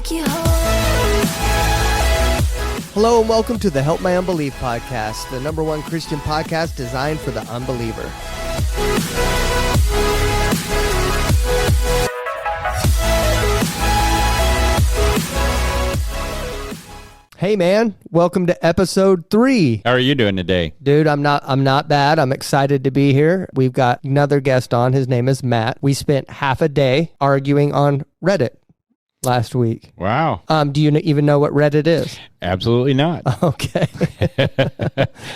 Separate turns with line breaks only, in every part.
take you home.
Hello and welcome to the Help My Unbelief podcast, the number one Christian podcast designed for the unbeliever. Hey man, welcome to episode 3.
How are you doing today?
Dude, I'm not bad. I'm excited to be here. We've got another guest on. His name is Matt. We spent half a day arguing on Reddit last week.
Wow.
Do you even know what Reddit is?
Absolutely not.
Okay.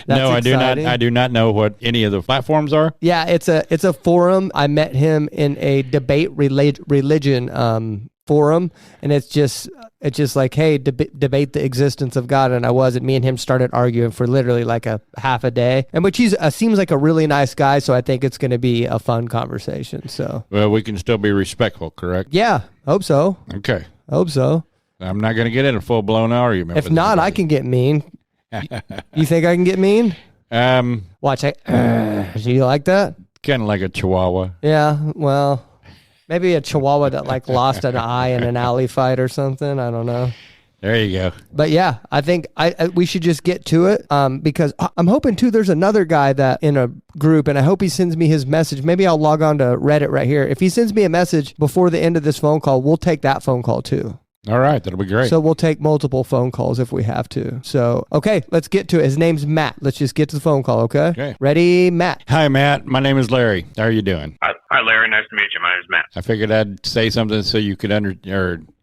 No, I do not.
exciting.
I do not know what any of the platforms are.
Yeah, it's a forum. I met him in a debate religion forum, and it's just like, hey, debate the existence of God, and me and him started arguing for literally like a half a day, and which he's seems like a really nice guy, so I think it's going to be a fun conversation. So,
Well, we can still be respectful, correct?
yeah, hope so.
Okay.
Hope so.
I'm not going to get in a full-blown argument.
If
with
not, I
anybody.
can get mean. You think I can get mean? Watch, do you like that?
Kind of like a chihuahua.
Yeah, well, maybe a chihuahua that like lost an eye in an alley fight or something. I don't know.
There you go.
But yeah, I think we should just get to it because I'm hoping too there's another guy that in a group, and I hope he sends me his message. Maybe I'll log on to Reddit right here. If he sends me a message before the end of this phone call, we'll take that phone call too.
All right, that'll be great.
So we'll take multiple phone calls if we have to. So, okay, let's get to it. His name's Matt. Let's just get to the phone call, okay?
Okay.
Ready, Matt?
Hi, Matt. My name is Larry. How are you doing?
Hi, Larry. Nice to meet you. My name is Matt.
I figured I'd say something so you could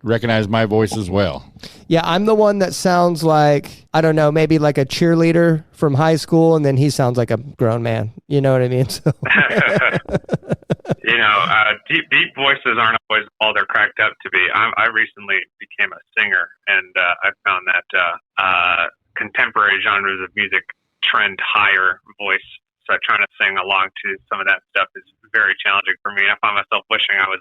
recognize my voice as well.
Yeah, I'm the one that sounds like, I don't know, maybe like a cheerleader from high school, and then he sounds like a grown man. You know what I mean? So.
Deep voices aren't always all they're cracked up to be. I recently became a singer, and I found that contemporary genres of music trend higher voice. So trying to sing along to some of that stuff is very challenging for me. I found myself wishing I was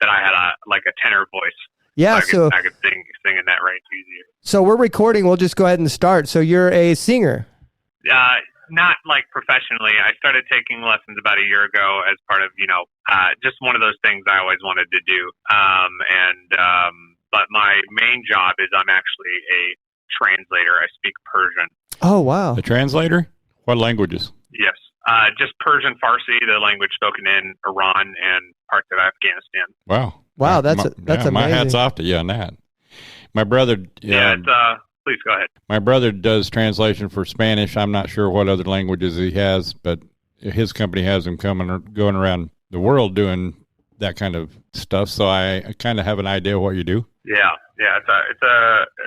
that I had a tenor voice.
Yeah,
so I could sing in that range easier.
So we're recording. We'll just go ahead and start. So you're a singer.
Not like professionally. I started taking lessons about a year ago as part of, just one of those things I always wanted to do. But my main job is I'm actually a translator. I speak Persian.
Oh, wow.
The translator? What languages?
Yes. Just Persian, Farsi, the language spoken in Iran and parts of Afghanistan.
Wow.
Wow, that's amazing.
My hat's off to you on that. My brother...
Please go ahead.
My brother does translation for Spanish. I'm not sure what other languages he has, but his company has him going around the world doing that kind of stuff. So I kind of have an idea of what you do.
Yeah.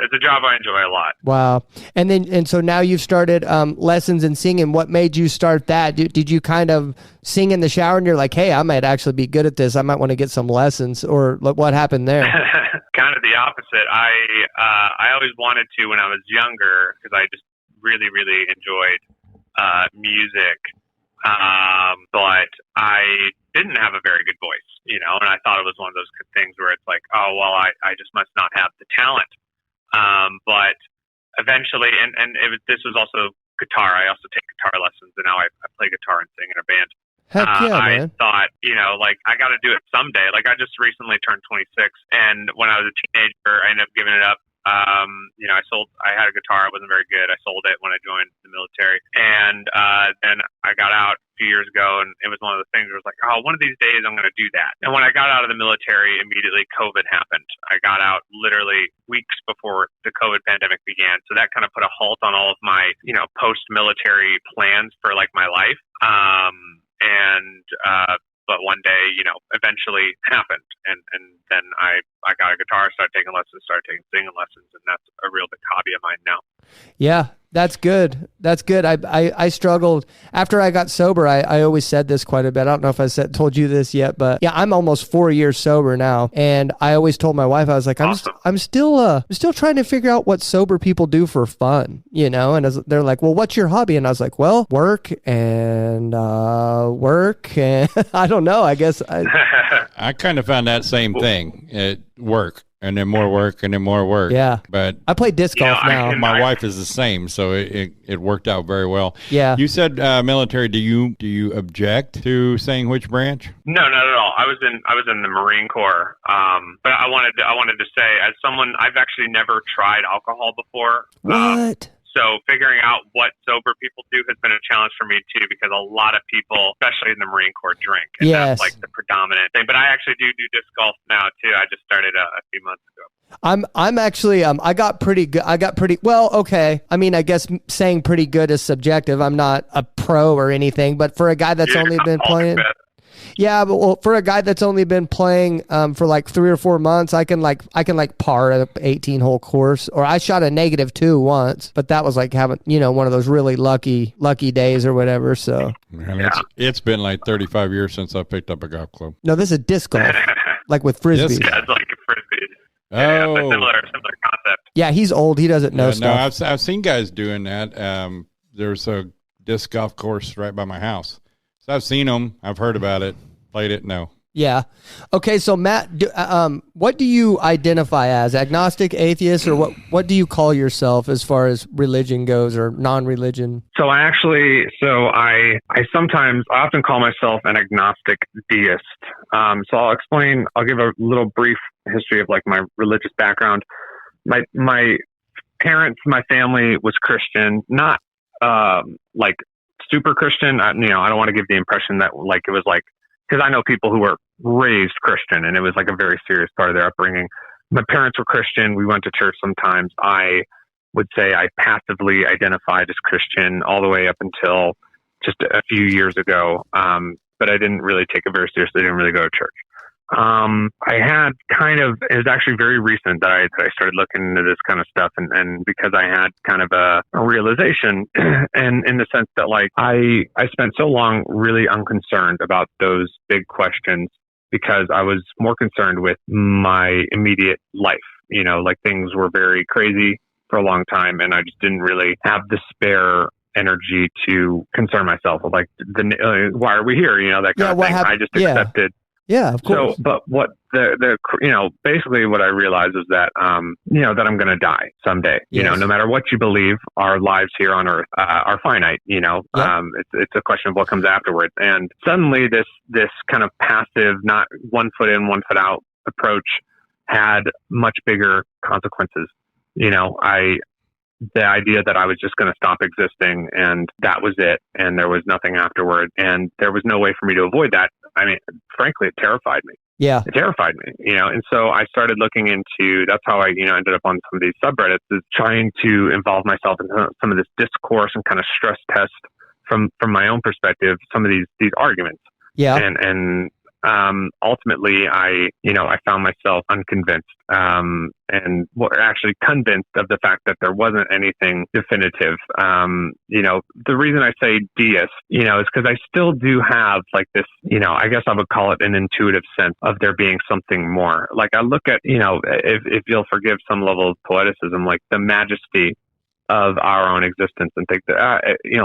It's a job I enjoy a lot.
Wow. And so now you've started lessons in singing. What made you start that? Did you kind of sing in the shower and you're like, hey, I might actually be good at this. I might want to get some lessons, or what happened there?
Kind of the opposite. I always wanted to when I was younger because I just really, really enjoyed music. But I didn't have a very good voice, and I thought it was one of those things where it's like, oh, well, I just must not have the talent. But eventually, this was also guitar. I also take guitar lessons, and now I play guitar and sing in a band.
Heck yeah, man.
I thought, I got to do it someday. Like, I just recently turned 26, and when I was a teenager, I ended up giving it up. I had a guitar. It wasn't very good. I sold it when I joined the military, and then I got out a few years ago, and it was one of the things where it was like, oh, one of these days I'm going to do that. And when I got out of the military, immediately COVID happened. I got out literally weeks before the COVID pandemic began, so that kind of put a halt on all of my, post-military plans for like my life. But one day, eventually happened. And then I got a guitar, started taking lessons, started taking singing lessons, and that's a real big hobby of mine now.
Yeah, that's good. That's good. I struggled after I got sober. I always said this quite a bit. I don't know if I told you this yet, but yeah, I'm almost 4 years sober now. And I always told my wife, I was like,
Awesome.
I'm still trying to figure out what sober people do for fun, and they're like, well, what's your hobby? And I was like, well, work and I don't know. I guess
I kind of found that same thing at work. and then more work, and then more work.
Yeah.
But
I play disc golf now.
my wife is the same, so it worked out very well.
Yeah.
You said military. Do you object to saying which branch?
No, not at all. I was in the Marine Corps. But I wanted to say, as someone, I've actually never tried alcohol before.
What?
So figuring out what sober people do has been a challenge for me too, because a lot of people, especially in the Marine Corps, drink. And
Yes.
that's like the predominant thing. But I actually do disc golf now too. I just started a few months ago.
I'm actually I got pretty good. I got pretty well. Okay. I mean, I guess saying pretty good is subjective. I'm not a pro or anything, but for a guy that's only been playing. Yeah, but well, for a guy that's only been playing for like 3 or 4 months, I can par an 18-hole course. Or I shot a -2 once, but that was like having one of those really lucky days or whatever. So
Man, it's been like 35 years since I picked up a golf club.
no, this is disc golf, like with frisbee.
Yeah, it's like a frisbee.
Oh,
Yeah, but similar concept.
Yeah, he's old. He doesn't know stuff.
No, I've seen guys doing that. There's a disc golf course right by my house. So I've seen them. I've heard about it. Played it. No.
Yeah. Okay. So Matt, what do you identify as? Agnostic, atheist, or what do you call yourself as far as religion goes, or non-religion?
So I often call myself an agnostic deist. So I'll give a little brief history of like my religious background. My parents, my family was Christian, not like super Christian. I don't want to give the impression that like it was like, because I know people who were raised Christian and it was like a very serious part of their upbringing. My parents were Christian. We went to church sometimes. I would say I passively identified as Christian all the way up until just a few years ago. But I didn't really take it very seriously. I didn't really go to church. I had it was actually very recent that I started looking into this kind of stuff, and because I had kind of a realization, and in the sense that like I spent so long really unconcerned about those big questions because I was more concerned with my immediate life. Like things were very crazy for a long time, and I just didn't really have the spare energy to concern myself with like why are we here? That kind of thing. I just accepted.
Yeah, of course.
So, but what basically what I realized is that, that I'm going to die someday.
Yes.
No matter what you believe, our lives here on earth are finite.
Yep.
It's a question of what comes afterwards. And suddenly this kind of passive, not 1 foot in, 1 foot out approach had much bigger consequences. The idea that I was just going to stop existing and that was it, and there was nothing afterward, and there was no way for me to avoid that. I mean, frankly, it terrified me.
Yeah.
It terrified me, and so I started looking into, that's how I, ended up on some of these subreddits, is trying to involve myself in some of this discourse and kind of stress test from my own perspective, some of these arguments.
Yeah.
And ultimately I found myself unconvinced, and actually convinced of the fact that there wasn't anything definitive. The reason I say deist, is because I still do have like this, I guess I would call it an intuitive sense of there being something more. Like I look at, if you'll forgive some level of poeticism, like the majesty of our own existence, and think that,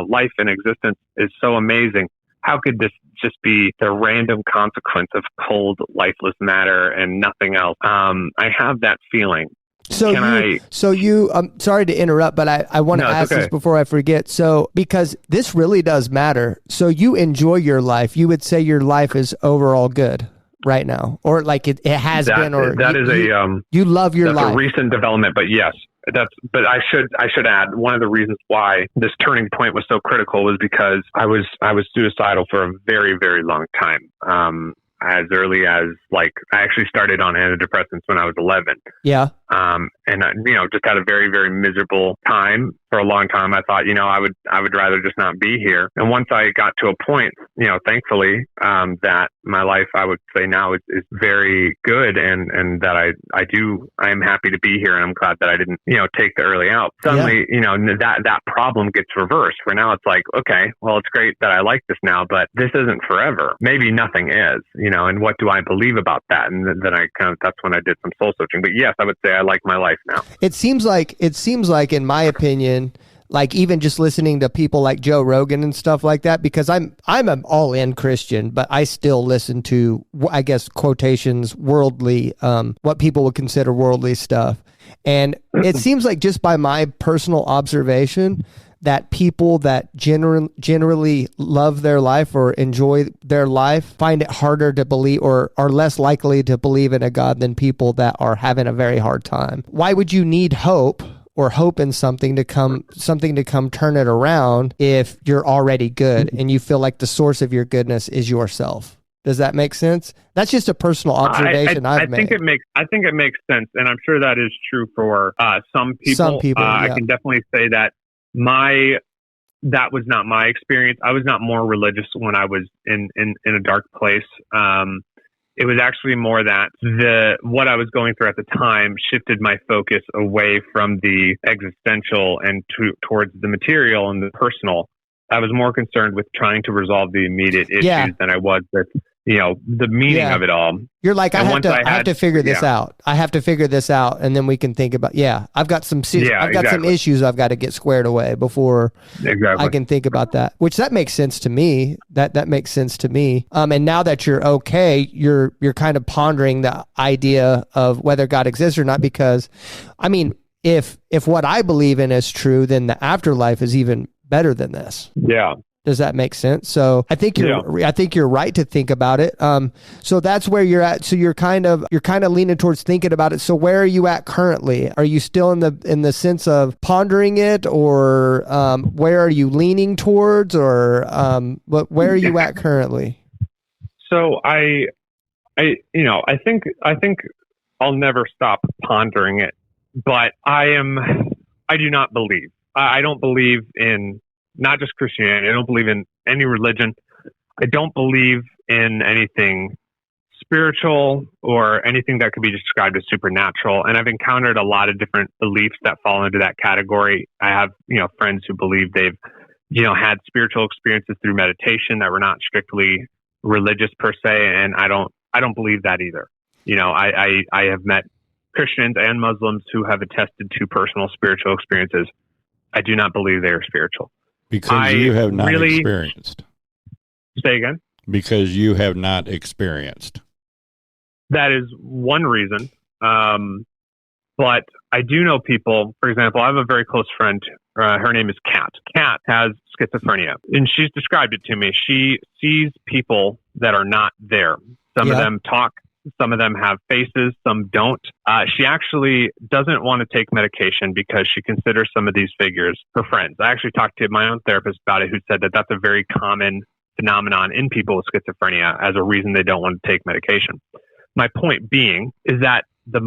life and existence is so amazing. How could this just be the random consequence of cold, lifeless matter and nothing else? I have that feeling. So you, I'm sorry to interrupt, but I want to ask this before I forget. So, because this really does matter. So you enjoy your life. You would say your life is overall good right now, or like it has been, or you love your life. That's a recent development, but yes. But I should add, one of the reasons why this turning point was so critical was because I was suicidal for a very, very long time. As early as I actually started on antidepressants when I was 11.
Yeah.
And I, just had a very, very miserable time for a long time. I thought, I would rather just not be here. And once I got to a point, thankfully, that my life, I would say now is very good, and that I am happy to be here, and I'm glad that I didn't, take the early out. Suddenly, that problem gets reversed, where now it's like, okay, well, it's great that I like this now, but this isn't forever. Maybe nothing is, and what do I believe about that? And then that's when I did some soul searching. But yes, I would say I like my life now.
It seems like, in my opinion, like even just listening to people like Joe Rogan and stuff like that, because I'm an all-in Christian, but I still listen to, I guess, quotations, worldly, what people would consider worldly stuff. And it seems like, just by my personal observation, that people that generally love their life or enjoy their life find it harder to believe, or are less likely to believe in a God, than people that are having a very hard time. Why would you need hope, or hope in something to come turn it around, if you're already good and you feel like the source of your goodness is yourself? Does that make sense? That's just a personal observation I've made.
I think it makes sense, and I'm sure that is true for some people.
Some people, yeah.
I can definitely say that that was not my experience. I was not more religious when I was in a dark place. It was actually more that what I was going through at the time shifted my focus away from the existential and towards the material and the personal. I was more concerned with trying to resolve the immediate issues than I was with, the meaning of it all.
You're like, I have to figure this out. I have to figure this out, and then we can think about. I've got some some issues I've got to get squared away before I can think about that. Which that makes sense to me. That makes sense to me. And now that you're okay, you're kind of pondering the idea of whether God exists or not. Because, I mean, if what I believe in is true, then the afterlife is even better than this.
Yeah.
Does that make sense? So I think you're right to think about it. So that's where you're at. So you're kind of leaning towards thinking about it. So where are you at currently? Are you still in the sense of pondering it, or where are you leaning towards, or where are you at currently?
So I think I'll never stop pondering it, but I do not believe. I don't believe in not just Christianity. I don't believe in any religion. I don't believe in anything spiritual or anything that could be described as supernatural. And I've encountered a lot of different beliefs that fall into that category. I have, friends who believe they've, had spiritual experiences through meditation that were not strictly religious per se. And I don't believe that either. I have met Christians and Muslims who have attested to personal spiritual experiences. I do not believe they are spiritual.
Because you have not experienced.
Say again?
Because you have not experienced.
That is one reason. But I do know people, for example, I have a very close friend. Her name is Kat. Kat has schizophrenia, and she's described it to me. She sees people that are not there. Some of them talk. Some of them have faces, some don't. She actually doesn't want to take medication because she considers some of these figures her friends. I actually talked to my own therapist about it, who said that that's a very common phenomenon in people with schizophrenia as a reason they don't want to take medication. My point being is that the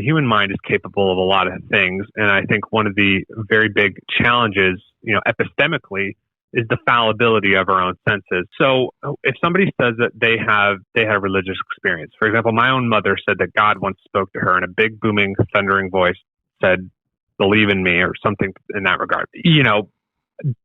human mind is capable of a lot of things. And I think one of the very big challenges, epistemically, is the fallibility of our own senses. So if somebody says that they had a religious experience, for example, my own mother said that God once spoke to her in a big, booming, thundering voice, said, "Believe in me," or something in that regard.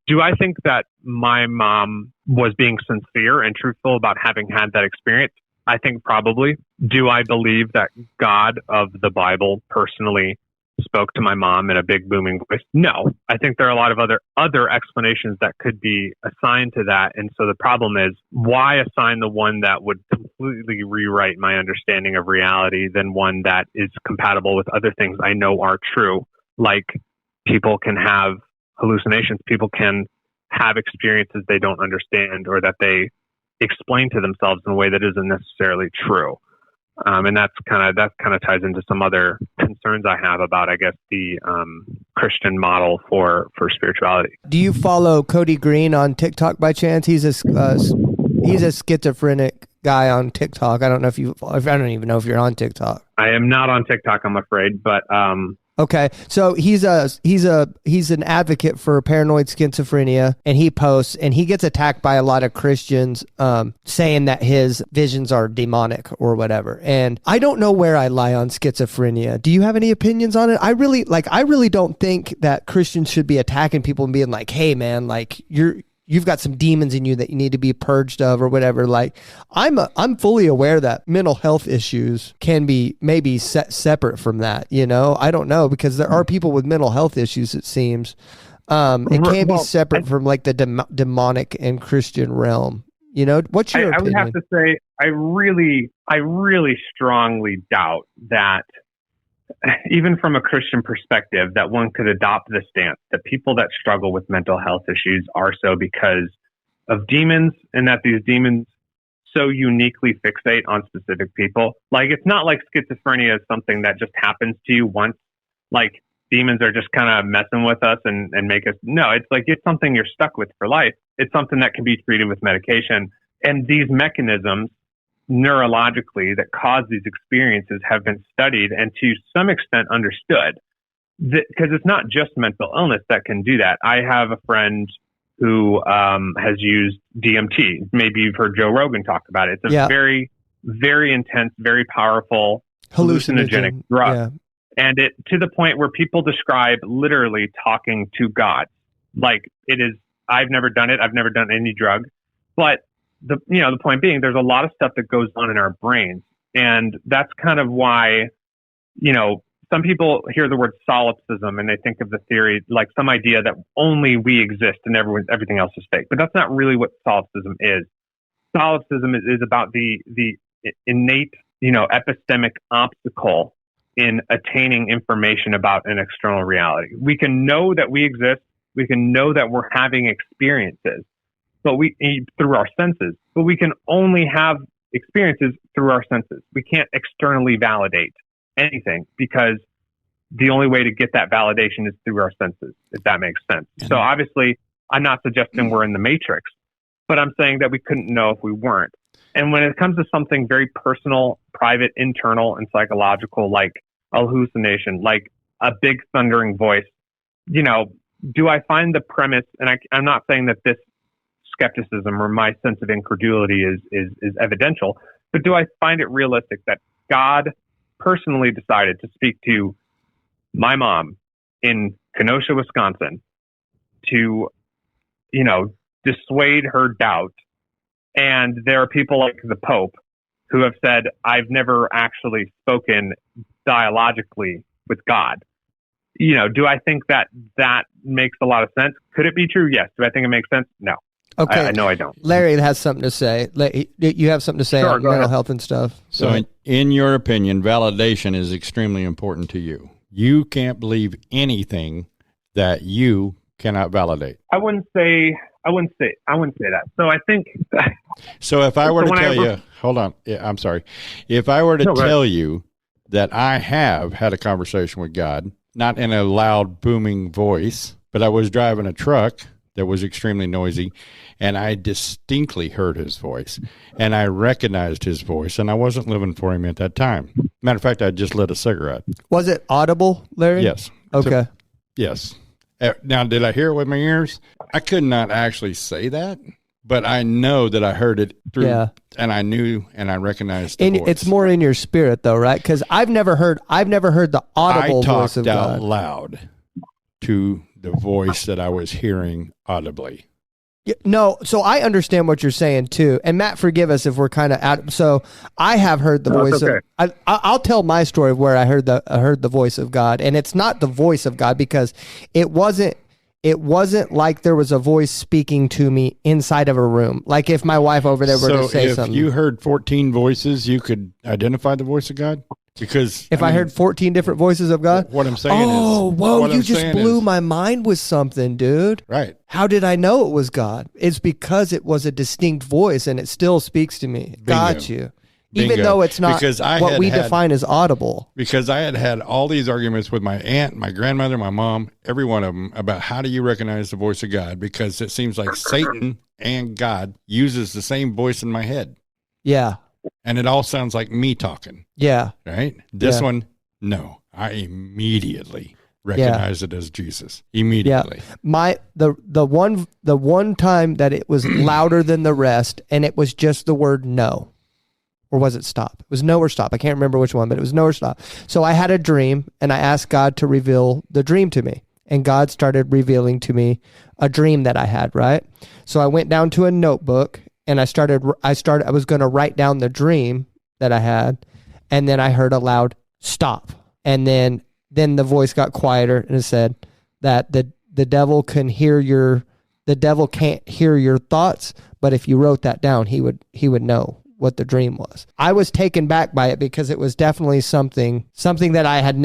Do I think that my mom was being sincere and truthful about having had that experience? I think probably. Do I believe that God of the Bible personally spoke to my mom in a big booming voice? No. I think there are a lot of other explanations that could be assigned to that. And so the problem is, why assign the one that would completely rewrite my understanding of reality than one that is compatible with other things I know are true? Like, people can have hallucinations. People can have experiences they don't understand, or that they explain to themselves in a way that isn't necessarily true. And that kind of ties into some other concerns I have about, I guess, the Christian model for spirituality.
Do you follow Cody Green on TikTok by chance? He's a schizophrenic guy on TikTok. I don't even know if you're on TikTok.
I am not on TikTok, I'm afraid, but
okay, so he's an advocate for paranoid schizophrenia, and he posts, and he gets attacked by a lot of Christians saying that his visions are demonic or whatever. And I don't know where I lie on schizophrenia. Do you have any opinions on it? I really don't think that Christians should be attacking people and being like, "Hey man, like you've got some demons in you that you need to be purged of," or whatever. Like, I'm fully aware that mental health issues can be maybe separate from that. I don't know, because there are people with mental health issues, it seems. It can't be separate from like the demonic and Christian realm. You know, what's your
I would
opinion?
have to say, I really strongly doubt that, even from a Christian perspective, that one could adopt the stance that people that struggle with mental health issues are so because of demons, and that these demons so uniquely fixate on specific people. Like, it's not like schizophrenia is something that just happens to you once. Like, demons are just kind of messing with us and make us. No, it's like it's something you're stuck with for life. It's something that can be treated with medication. And these mechanisms neurologically that cause these experiences have been studied and to some extent understood, because it's not just mental illness that can do that. I have a friend who has used DMT. Maybe you've heard Joe Rogan talk about it. It's a very, very intense, very powerful hallucinogenic drug.
Yeah.
And it to the point where people describe literally talking to God. Like, it is, I've never done it. I've never done any drug. But the point being, there's a lot of stuff that goes on in our brains. And that's kind of why, some people hear the word solipsism and they think of the theory, like some idea that only we exist and everything else is fake. But that's not really what solipsism is. Solipsism is about the innate, epistemic obstacle in attaining information about an external reality. We can know that we exist. We can know that we're having experiences, but through our senses, but we can only have experiences through our senses. We can't externally validate anything because the only way to get that validation is through our senses, if that makes sense. So obviously, I'm not suggesting we're in the matrix, but I'm saying that we couldn't know if we weren't. And when it comes to something very personal, private, internal, and psychological, like a hallucination, like a big thundering voice, do I find the premise, and I'm not saying that this skepticism or my sense of incredulity is evidential, but do I find it realistic that God personally decided to speak to my mom in Kenosha, Wisconsin, to, dissuade her doubt? And there are people like the Pope who have said, I've never actually spoken dialogically with God. Do I think that makes a lot of sense? Could it be true? Yes. Do I think it makes sense? No.
Okay.
No, I don't.
Larry has something to say. You have something to say on mental health and stuff.
So in your opinion, validation is extremely important to you. You can't believe anything that you cannot validate.
I wouldn't say that. So I think.
So if I were to tell you, hold on. Yeah, I'm sorry. If I were to tell you that I have had a conversation with God, not in a loud, booming voice, but I was driving a truck that was extremely noisy, and I distinctly heard his voice, and I recognized his voice, and I wasn't living for him at that time. Matter of fact, I just lit a cigarette.
Was it audible, Larry?
Yes.
Okay.
So, yes. Now, did I hear it with my ears? I could not actually say that, but I know that I heard it through, and I knew and I recognized the voice.
It's more in your spirit, though, right? Because I've never heard the audible voice of God.
I talked out loud to the voice that I was hearing audibly.
No, so I understand what you're saying too. And Matt, forgive us if we're kind of out. So I have heard the voice of. I'll tell my story of where I heard the voice of God, and it's not the voice of God because it wasn't like there was a voice speaking to me inside of a room. Like if my wife over there were to say something.
So if you heard 14 voices, you could identify the voice of God? Because
I heard 14 different voices of God?
What I'm saying
you just blew my mind with something, dude.
Right.
How did I know it was God? It's because it was a distinct voice and it still speaks to me.
Bingo.
Got you. Even though it's not what we define as audible.
Because I had all these arguments with my aunt, my grandmother, my mom, every one of them about how do you recognize the voice of God? Because it seems like Satan and God uses the same voice in my head.
Yeah.
And it all sounds like me talking.
Yeah.
Right? This one, no. I immediately recognize it as Jesus. Immediately.
Yeah. The one time that it was louder than the rest, and it was just the word no. Or was it stop? It was no or stop. I can't remember which one, but it was no or stop. So I had a dream, and I asked God to reveal the dream to me. And God started revealing to me a dream that I had, right? So I went down to a notebook, and I was going to write down the dream that I had, and then I heard a loud stop. And then the voice got quieter, and it said that the devil can't hear your thoughts, but if you wrote that down, he would know what the dream was. I was taken back by it because it was definitely something that I had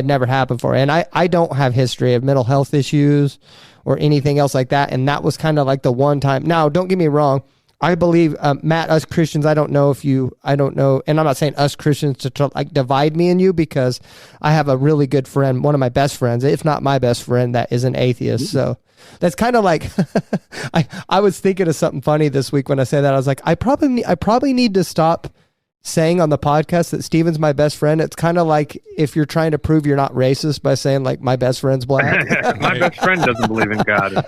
never had before. And I don't have history of mental health issues or anything else like that. And that was kind of like the one time. Now, don't get me wrong. I believe, Matt, us Christians, I don't know, and I'm not saying us Christians to like divide me and you, because I have a really good friend, one of my best friends, if not my best friend, that is an atheist. So that's kind of like, I was thinking of something funny this week when I said that. I was like, I probably need to stop saying on the podcast that Steven's my best friend. It's kind of like if you're trying to prove you're not racist by saying like my best friend's black.
My best friend doesn't believe in God.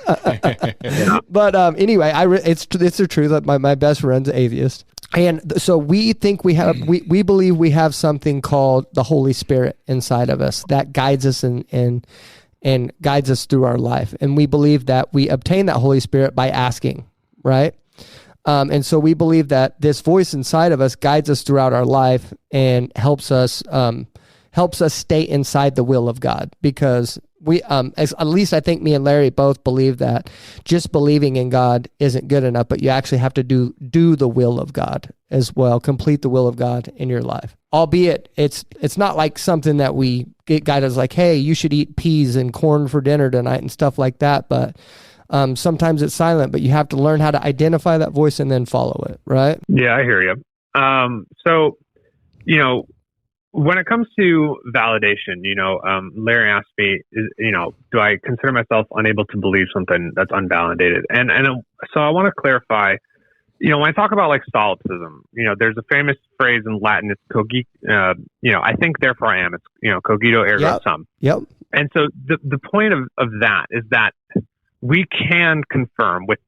Yeah. But anyway, it's the truth that my best friend's atheist. And so we think we believe we have something called the Holy Spirit inside of us that guides us and guides us through our life. And we believe that we obtain that Holy Spirit by asking, right? And so we believe that this voice inside of us guides us throughout our life and helps us stay inside the will of God, because we, at least I think me and Larry both believe that just believing in God isn't good enough, but you actually have to do the will of God as well, complete the will of God in your life. Albeit it's not like something that we get guided like, hey, you should eat peas and corn for dinner tonight and stuff like that, but sometimes it's silent, but you have to learn how to identify that voice and then follow it, right?
Yeah, I hear you. So, when it comes to validation, Larry asked me, do I consider myself unable to believe something that's unvalidated? And so I want to clarify, when I talk about like solipsism, there's a famous phrase in Latin, it's I think therefore I am. It's, cogito ergo sum.
Yep.
And so the point of that is that we can confirm with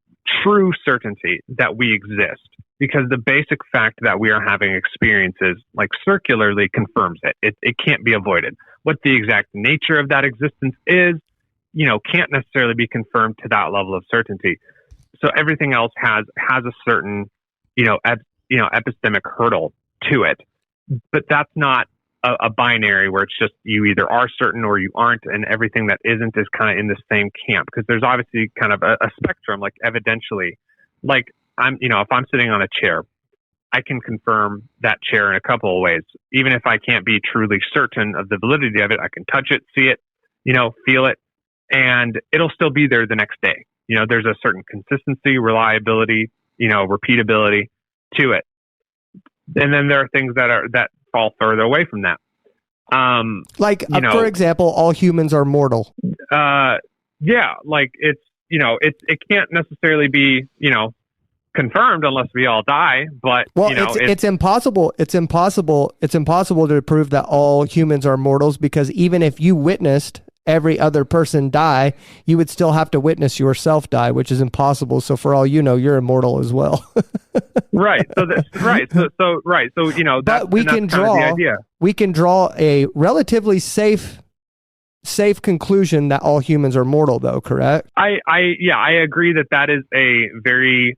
true certainty that we exist, because the basic fact that we are having experiences like circularly confirms it. It can't be avoided. What the exact nature of that existence is, can't necessarily be confirmed to that level of certainty. So everything else has a certain, epistemic hurdle to it, but that's not a binary where it's just you either are certain or you aren't, and everything that isn't is kind of in the same camp, because there's obviously kind of a spectrum, like evidentially, like if I'm sitting on a chair, I can confirm that chair in a couple of ways. Even if I can't be truly certain of the validity of it, I can touch it, see it, feel it, and it'll still be there the next day. There's a certain consistency, reliability, repeatability to it. And then there are things that fall further away from that.
For example, all humans are mortal.
Yeah, like it can't necessarily be, confirmed unless we all die, but
it's impossible. It's impossible to prove that all humans are mortals, because even if you witnessed every other person die, you would still have to witness yourself die, which is impossible. So for all you know, you're immortal as well.
Right. So that's right. So right. So
but we can draw a relatively safe conclusion that all humans are mortal, though. Correct?
I agree that is a very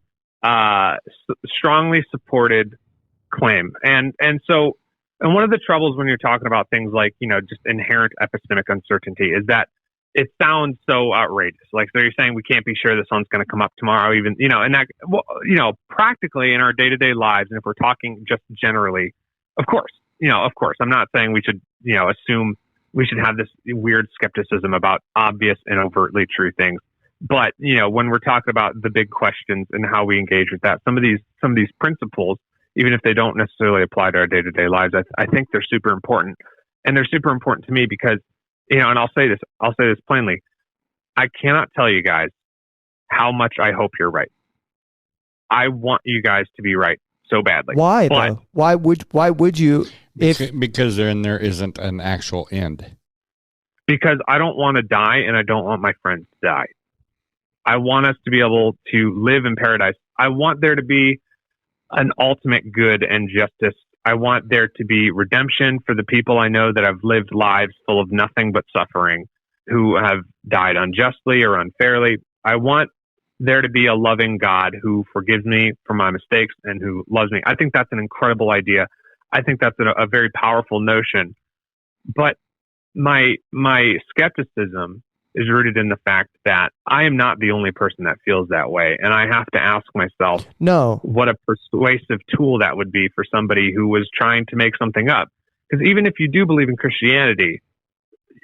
strongly supported claim, and one of the troubles when you're talking about things like just inherent epistemic uncertainty is that it sounds so outrageous. Like, so you're saying we can't be sure the sun's going to come up tomorrow, even and that practically in our day-to-day lives, and if we're talking just generally, of course, I'm not saying we should assume we should have this weird skepticism about obvious and overtly true things. But, when we're talking about the big questions and how we engage with that, some of these principles, even if they don't necessarily apply to our day-to-day lives, I think they're super important. And they're super important to me because, and I'll say this plainly, I cannot tell you guys how much I hope you're right. I want you guys to be right so badly.
Why, though? Why would you?
Because there isn't an actual end.
Because I don't want to die, and I don't want my friends to die. I want us to be able to live in paradise. I want there to be an ultimate good and justice. I want there to be redemption for the people I know that have lived lives full of nothing but suffering, who have died unjustly or unfairly. I want there to be a loving God who forgives me for my mistakes and who loves me. I think that's an incredible idea. I think that's a very powerful notion. But my skepticism is rooted in the fact that I am not the only person that feels that way. And I have to ask myself, what a persuasive tool that would be for somebody who was trying to make something up. Because even if you do believe in Christianity,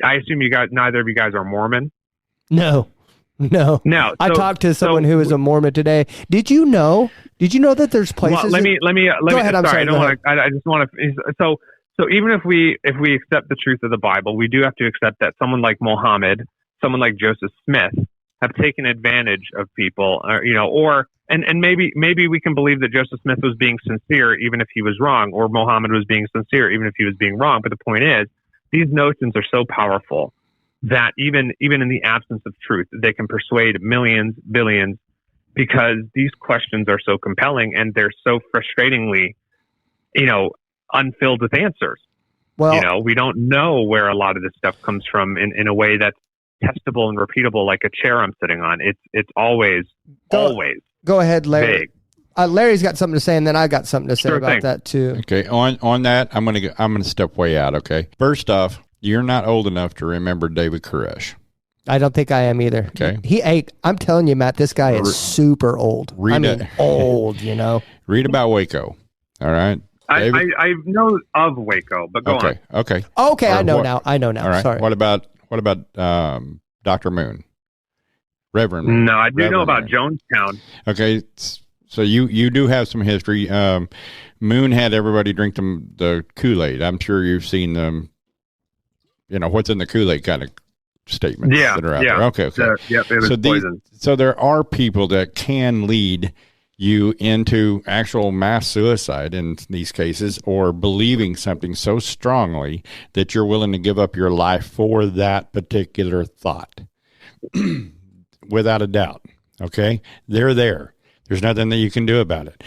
I assume neither of you guys are Mormon.
No. I talked to someone who is a Mormon today. Did you know that there's places?
Well, let me.
Go ahead.
Sorry, I don't want to. I just want to. So even if we accept the truth of the Bible, we do have to accept that someone like Muhammad, someone like Joseph Smith, have taken advantage of people, and maybe we can believe that Joseph Smith was being sincere even if he was wrong, or Muhammad was being sincere even if he was being wrong. But the point is, these notions are so powerful that even in the absence of truth, they can persuade millions, billions, because these questions are so compelling and they're so frustratingly, unfilled with answers. Well, we don't know where a lot of this stuff comes from in a way that's testable and repeatable, like a chair I'm sitting on. It's always
Go ahead, Larry. Larry's got something to say, and then I got something to say about that too.
Okay, on that, I'm gonna step way out. Okay, first off, you're not old enough to remember David Koresh.
I don't think I am either.
Okay.
I'm telling you, Matt, this guy is super old. Old,
Read about Waco. All right.
I know of Waco, but go on.
Okay.
I know now.
All right.
Sorry.
What about Dr. Moon? Reverend Moon?
No, I do
Reverend
know about
Moon.
Jonestown.
Okay. So you do have some history. Moon had everybody drink the Kool-Aid. I'm sure you've seen them. What's in the Kool-Aid kind of statements that are out there. Okay.
It was poison.
So there are people that can lead you into actual mass suicide in these cases, or believing something so strongly that you're willing to give up your life for that particular thought. Without a doubt. Okay. They're there. There's nothing that you can do about it.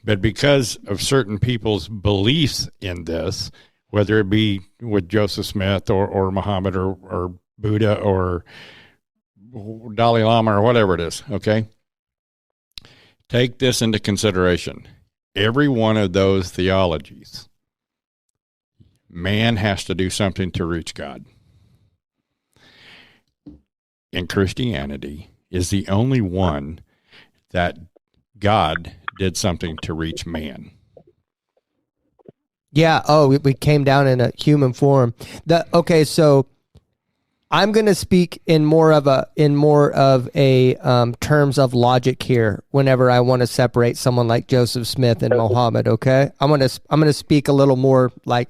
But because of certain people's beliefs in this, whether it be with Joseph Smith or Muhammad or Buddha or Dalai Lama or whatever it is, okay? Take this into consideration. Every one of those theologies, man has to do something to reach God. And Christianity is the only one that God did something to reach man.
Yeah. Oh, we came down in a human form. So I'm going to speak in more of a terms of logic here. Whenever I want to separate someone like Joseph Smith and Muhammad, okay, I'm going to speak a little more like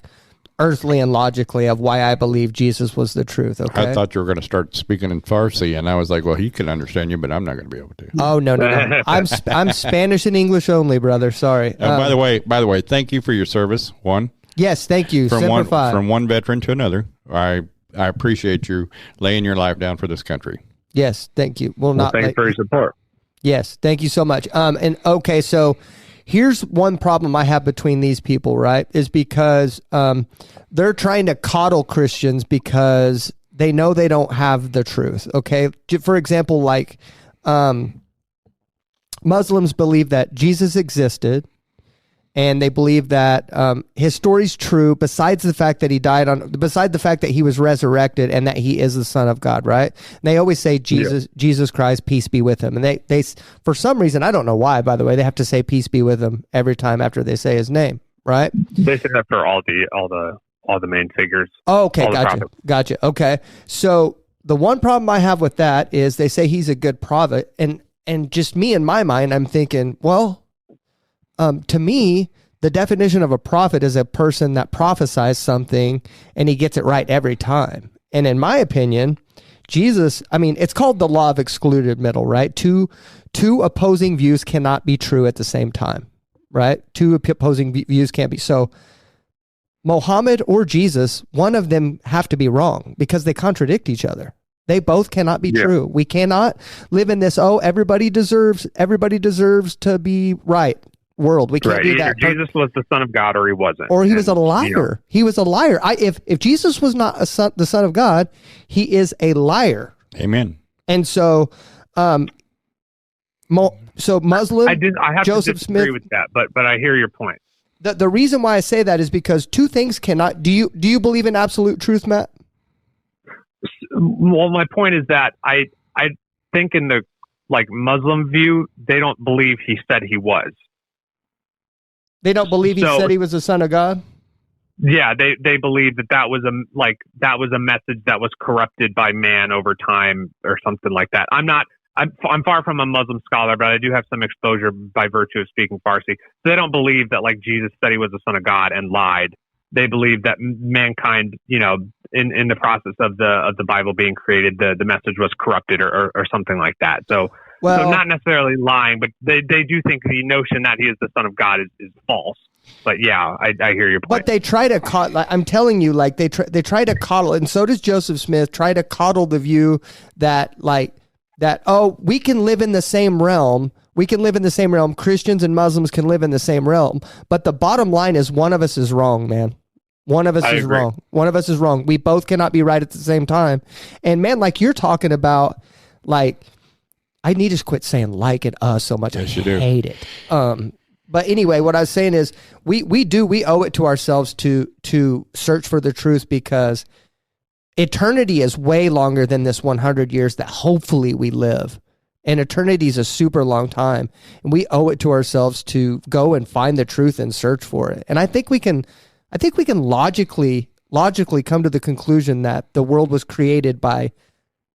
earthly and logically of why I believe Jesus was the truth. Okay.
I thought you were going to start speaking in Farsi, and I was like, well, he can understand you, but I'm not going to be able to.
Oh no. I'm Spanish and English only, brother. Sorry.
By the way, thank you for your service. One.
Yes, thank you.
From one veteran to another. I appreciate you laying your life down for this country.
Yes, thank you.
Thanks for your support.
Yes, thank you so much. So here's one problem I have between these people, right? Is because they're trying to coddle Christians because they know they don't have the truth. Okay, for example, like Muslims believe that Jesus existed. And they believe that his story's true, besides the fact that beside the fact that he was resurrected and that he is the Son of God, right? And they always say Jesus Christ, peace be with him. And they for some reason, I don't know why, by the way, they have to say peace be with him every time after they say his name, right?
They say that for all the main figures.
Oh, okay, gotcha. Okay, so the one problem I have with that is they say he's a good prophet, and just me in my mind, I'm thinking, well. To me, the definition of a prophet is a person that prophesies something and he gets it right every time. And in my opinion, Jesus, it's called the law of excluded middle, right? Two opposing views cannot be true at the same time, right? Two opposing views can't be. So Muhammad or Jesus, one of them have to be wrong because they contradict each other. They both cannot be true. We cannot live in this, everybody deserves to be right. World. We can't do that.
Jesus was the Son of God or he wasn't.
Or he was a liar. He was a liar. If Jesus was not the Son of God, he is a liar.
Amen.
And so Muslim,
I have
Joseph
to disagree
Smith,
with that, but I hear your point.
The reason why I say that is because two things cannot. Do you believe in absolute truth, Matt?
Well, my point is that I think in the Muslim view, they don't believe he said he was.
They don't believe he said he was the Son of God?
Yeah, they believe that was a message that was corrupted by man over time or something like that. I'm far from a Muslim scholar, but I do have some exposure by virtue of speaking Farsi. So they don't believe that Jesus said he was the Son of God and lied. They believe that mankind, in the process of the Bible being created, the message was corrupted or something like that. So not necessarily lying, but they do think the notion that he is the Son of God is false. But yeah, I hear your point.
But they try to I'm telling you, they try to coddle, and so does Joseph Smith, try to coddle the view that we can live in the same realm. We can live in the same realm. Christians and Muslims can live in the same realm. But the bottom line is one of us is wrong, man. One of us is wrong. One of us is wrong. We both cannot be right at the same time. And man, you're talking about, I need to quit saying and us so much.
Yes,
I hate it. But anyway, what I was saying is we owe it to ourselves to search for the truth, because eternity is way longer than this 100 years that hopefully we live. And eternity is a super long time. And we owe it to ourselves to go and find the truth and search for it. And I think we can logically come to the conclusion that the world was created by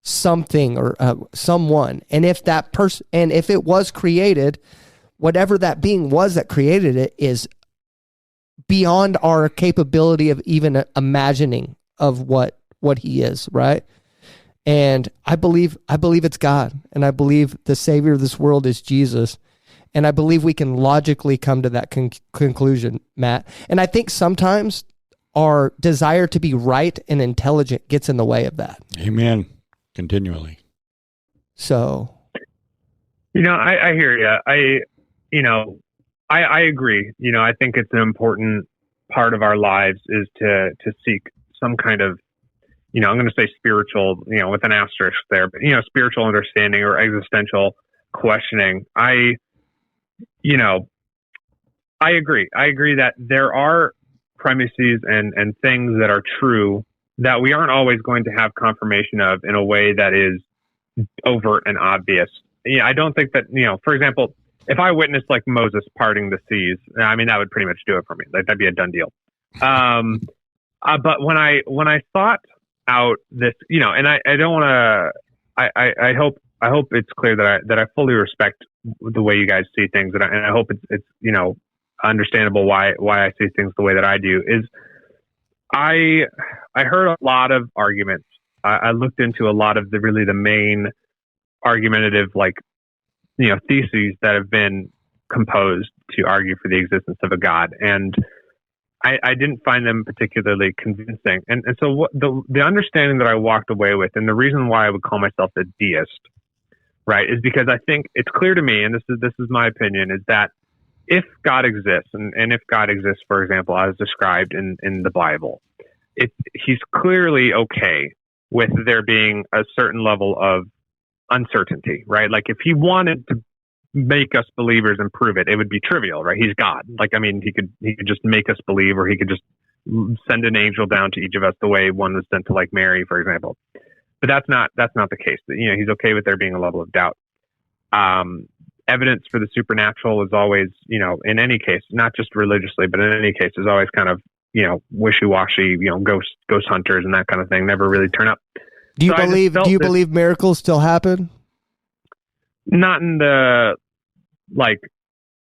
something or someone. And if that person, and if it was created, whatever that being was that created it is beyond our capability of even imagining of what he is, right? And I believe it's God, and I believe the Savior of this world is Jesus, and I believe we can logically come to that conclusion, Matt. And I think sometimes our desire to be right and intelligent gets in the way of that.
Amen. Continually.
So,
I hear you. I agree. I think it's an important part of our lives is to seek some kind of, I'm going to say spiritual, with an asterisk there, but, spiritual understanding or existential questioning. I agree. I agree that there are premises and things that are true that we aren't always going to have confirmation of in a way that is overt and obvious. I don't think that, for example, if I witnessed Moses parting the seas, that would pretty much do it for me. That'd be a done deal. But when I thought out this, and I don't want to, I hope it's clear that I fully respect the way you guys see things, and I hope it's understandable why I see things the way that I do. Is I heard a lot of arguments. I looked into a lot of the main argumentative theses that have been composed to argue for the existence of a God, and I didn't find them particularly convincing. And so what the understanding that I walked away with, and the reason why I would call myself a deist, right, is because I think it's clear to me, and this is my opinion, is that if God exists, and if God exists, for example, as described in the Bible, he's clearly okay with there being a certain level of uncertainty, right? If he wanted to make us believers and prove it, it would be trivial, right? He's God. He could just make us believe, or he could just send an angel down to each of us the way one was sent to Mary, for example. But that's not the case. He's okay with there being a level of doubt. Evidence for the supernatural is always, in any case, not just religiously, but in any case, is always kind of, wishy-washy, ghost hunters and that kind of thing never really turn up.
Do you believe miracles still happen?
Not in the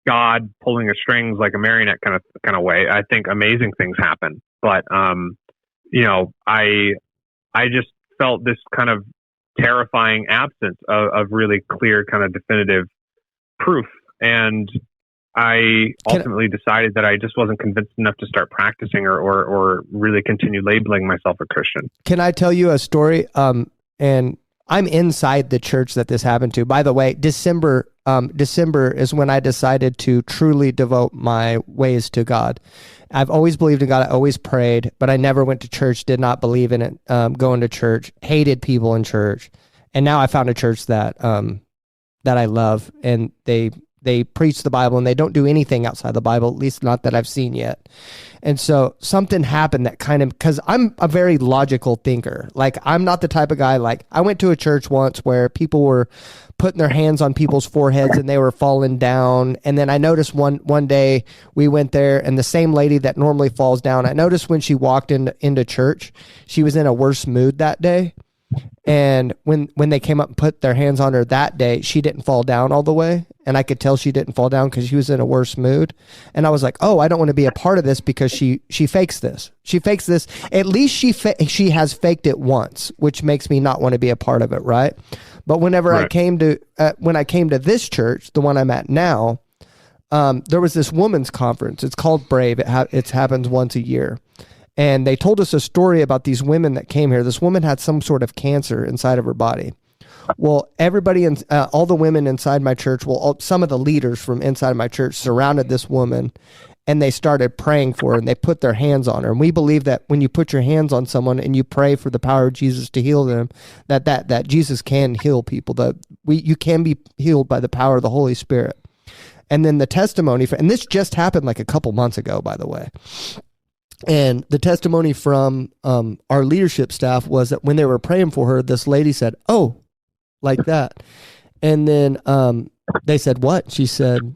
God pulling the strings like a marionette kind of way. I think amazing things happen, but I just felt this kind of terrifying absence of really clear, kind of definitive proof, and I ultimately decided that I just wasn't convinced enough to start practicing or really continue labeling myself a Christian.
Can I tell you a story? And I'm inside the church that this happened to. By the way, December is when I decided to truly devote my ways to God. I've always believed in God. I always prayed, but I never went to church, did not believe in it, going to church, hated people in church. And now I found a church that I love, and they they preach the Bible and they don't do anything outside the Bible, at least not that I've seen yet. And so something happened that kind of, because I'm a very logical thinker. Like, I'm not the type of guy, like, I went to a church once where people were putting their hands on people's foreheads and they were falling down. And then I noticed one day we went there, and the same lady that normally falls down, I noticed when she walked into church, she was in a worse mood that day. And when they came up and put their hands on her that day, she didn't fall down all the way. And I could tell she didn't fall down because she was in a worse mood. And I was like, oh, I don't want to be a part of this because she fakes this. She fakes this. At least she has faked it once, which makes me not want to be a part of it, right? But whenever
Right.
when I came to this church, the one I'm at now, there was this women's conference. It's called Brave. It happens once a year. And they told us a story about these women that came here. This woman had some sort of cancer inside of her body. Well, everybody, all the women inside my church, some of the leaders from inside my church surrounded this woman, and they started praying for her, and they put their hands on her. And we believe that when you put your hands on someone and you pray for the power of Jesus to heal them, that Jesus can heal people. You can be healed by the power of the Holy Spirit. And then the testimony, and this just happened like a couple months ago, by the way. And the testimony from our leadership staff was that when they were praying for her, this lady said, "Oh," like that. And then they said, "What?" She said,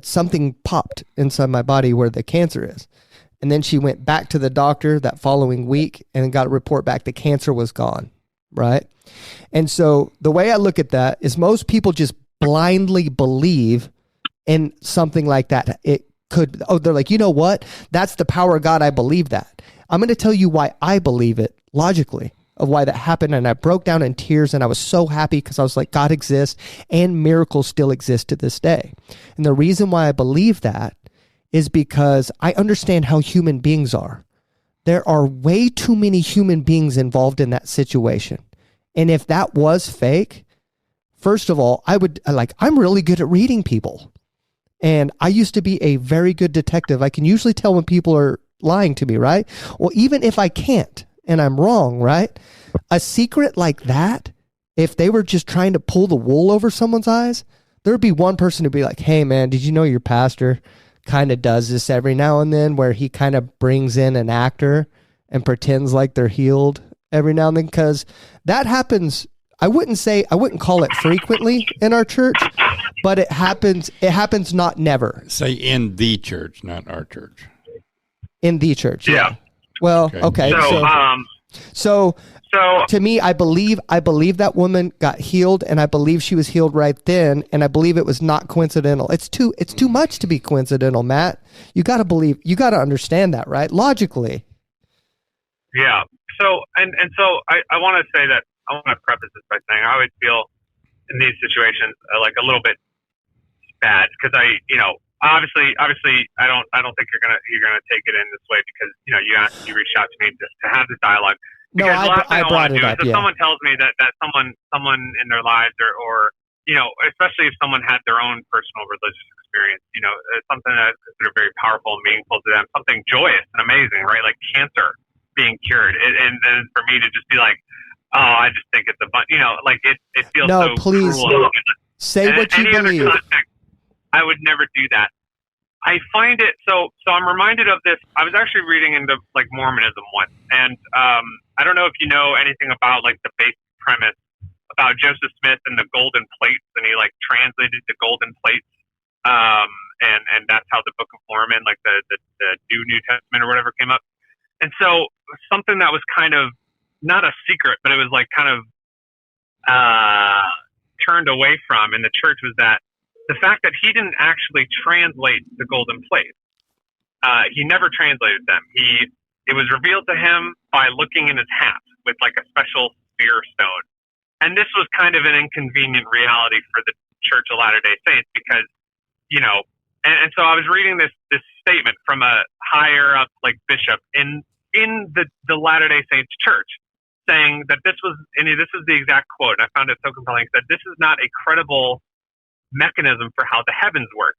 "Something popped inside my body where the cancer is." And then she went back to the doctor that following week and got a report back the cancer was gone, right? And so the way I look at that is most people just blindly believe in something like that. They're like, you know what? That's the power of God. I believe that. I'm going to tell you why I believe it logically, of why that happened. And I broke down in tears, and I was so happy because I was like, God exists and miracles still exist to this day. And the reason why I believe that is because I understand how human beings are. There are way too many human beings involved in that situation. And if that was fake, first of all, I'm really good at reading people. And I used to be a very good detective. I can usually tell when people are lying to me, right? Well, even if I can't and I'm wrong, right? A secret like that, if they were just trying to pull the wool over someone's eyes, there'd be one person who'd be like, "Hey man, did you know your pastor kind of does this every now and then, where he kind of brings in an actor and pretends like they're healed every now and then?" Because that happens. I wouldn't call it frequently in our church, but it happens not never.
Say in the church, not our church.
In the church.
Yeah.
Well, okay. So to me, I believe that woman got healed, and I believe she was healed right then, and I believe it was not coincidental. It's too much to be coincidental, Matt. You got to understand that, right? Logically.
Yeah. So, so I want to say that I want to preface this by saying I always feel in these situations like a little bit bad because obviously I don't think you're gonna take it in this way because you reached out to me just to have this dialogue. Because
no,
the last thing I want to do is if
yeah.
someone tells me that someone in their lives or especially if someone had their own personal religious experience, something that I consider very powerful and meaningful to them, something joyous and amazing, right? Like cancer being cured, and then for me to just be like, oh, I just think it's it feels
no,
so
please
cruel.
say what you believe.
Other context, I would never do that. I find it so I'm reminded of this. I was actually reading into like Mormonism once, and I don't know if you know anything about like the basic premise about Joseph Smith and the golden plates, and he like translated the golden plates, and that's how the Book of Mormon, like the New Testament or whatever, came up. And so something that was kind of not a secret, but it was like kind of turned away from in the church was that the fact that he didn't actually translate the golden plates. He never translated them. It was revealed to him by looking in his hat with like a special spear stone. And this was kind of an inconvenient reality for the Church of Latter-day Saints because, and so I was reading this statement from a higher up like bishop in the Latter-day Saints church saying that this is the exact quote, and I found it so compelling. He said, "This is not a credible mechanism for how the heavens work.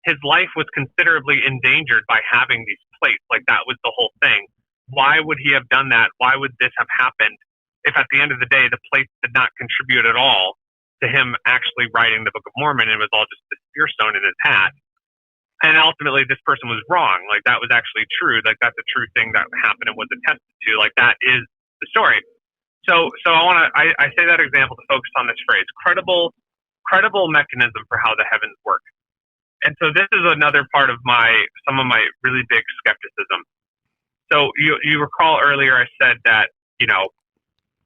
His life was considerably endangered by having these plates. Like that was the whole thing. Why would he have done that? Why would this have happened if at the end of the day the plates did not contribute at all to him actually writing the Book of Mormon. It was all just the spear stone in his hat. And ultimately, this person was wrong. Like, that was actually true. Like, that's a true thing that happened and was attested to. Like, that is the story. So I say that example to focus on this phrase, credible mechanism for how the heavens work. And so this is another part of some of my really big skepticism. So you recall earlier I said that,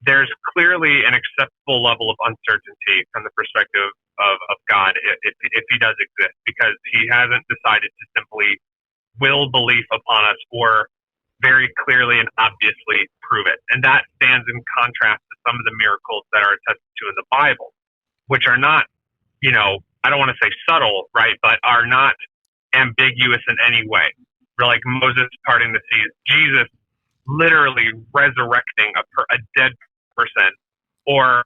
there's clearly an acceptable level of uncertainty from the perspective of God if he does exist, because he hasn't decided to simply will belief upon us or very clearly and obviously prove it. And that stands in contrast to some of the miracles that are attested to in the Bible, which are not, I don't want to say subtle, right, but are not ambiguous in any way. Like Moses parting the seas, Jesus literally resurrecting a dead person, or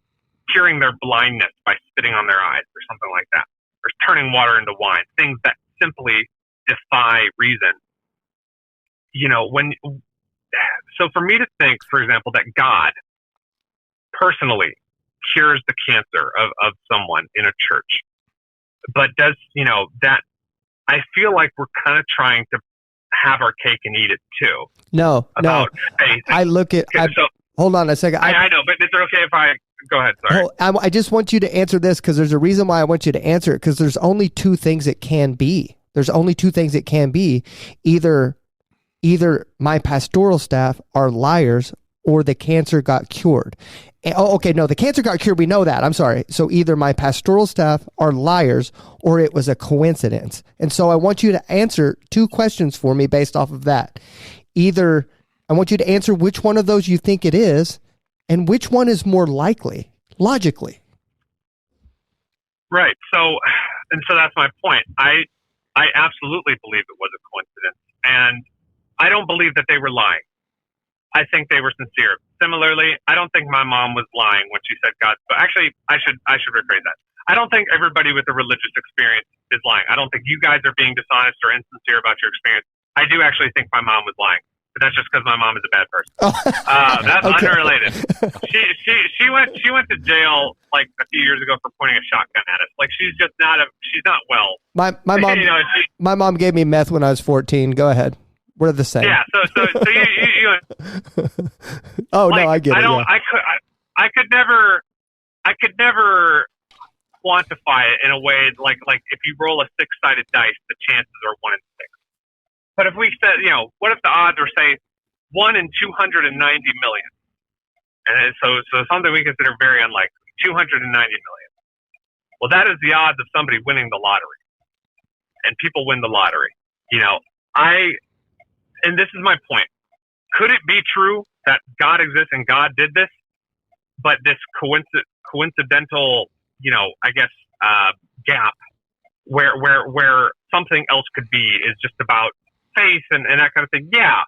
curing their blindness by spitting on their eyes or something like that, or turning water into wine, things that simply defy reason. So for me to think, for example, that God personally cures the cancer of someone in a church, but does, that, I feel like we're kind of trying to have our cake and eat it too.
No.
Faith.
I look at, hold on a second.
I know, but is it okay if I go ahead? Sorry.
I just want you to answer this, because there's a reason why I want you to answer it, because there's only two things it can be. There's only two things it can be. Either my pastoral staff are liars, or the cancer got cured. The cancer got cured. We know that. I'm sorry. So either my pastoral staff are liars, or it was a coincidence. And so I want you to answer two questions for me based off of that. Either I want you to answer which one of those you think it is, and which one is more likely, logically.
Right. So that's my point. I absolutely believe it was a coincidence, and I don't believe that they were lying. I think they were sincere. Similarly, I don't think my mom was lying when she said God. But actually, I should rephrase that. I don't think everybody with a religious experience is lying. I don't think you guys are being dishonest or insincere about your experience. I do actually think my mom was lying, but that's just because my mom is a bad person. That's okay. Unrelated. She went to jail like a few years ago for pointing a shotgun at us. Like, she's not well.
My mom my mom gave me meth when I was 14. Go ahead. We're the same.
Yeah. So you
oh, like, no, I get it.
I could never quantify it in a way like if you roll a 6-sided dice, the chances are 1 in 6. But if we said, what if the odds were, say, 1 in 290 million? And so something we consider very unlikely, 290 million. Well, that is the odds of somebody winning the lottery. And people win the lottery. And this is my point. Could it be true that God exists and God did this, but this coincidental, gap where something else could be is just about faith and that kind of thing? Yeah.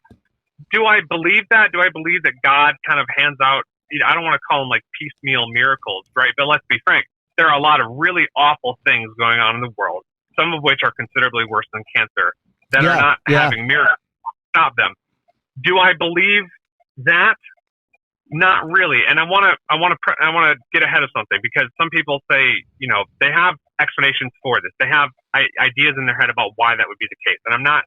Do I believe that? Do I believe that God kind of hands out, I don't want to call them like piecemeal miracles, right? But let's be frank. There are a lot of really awful things going on in the world, some of which are considerably worse than cancer, that are not having miracles. Stop them. Do I believe that? Not really. And I want to get ahead of something, because some people say, they have explanations for this. They have ideas in their head about why that would be the case. And I'm not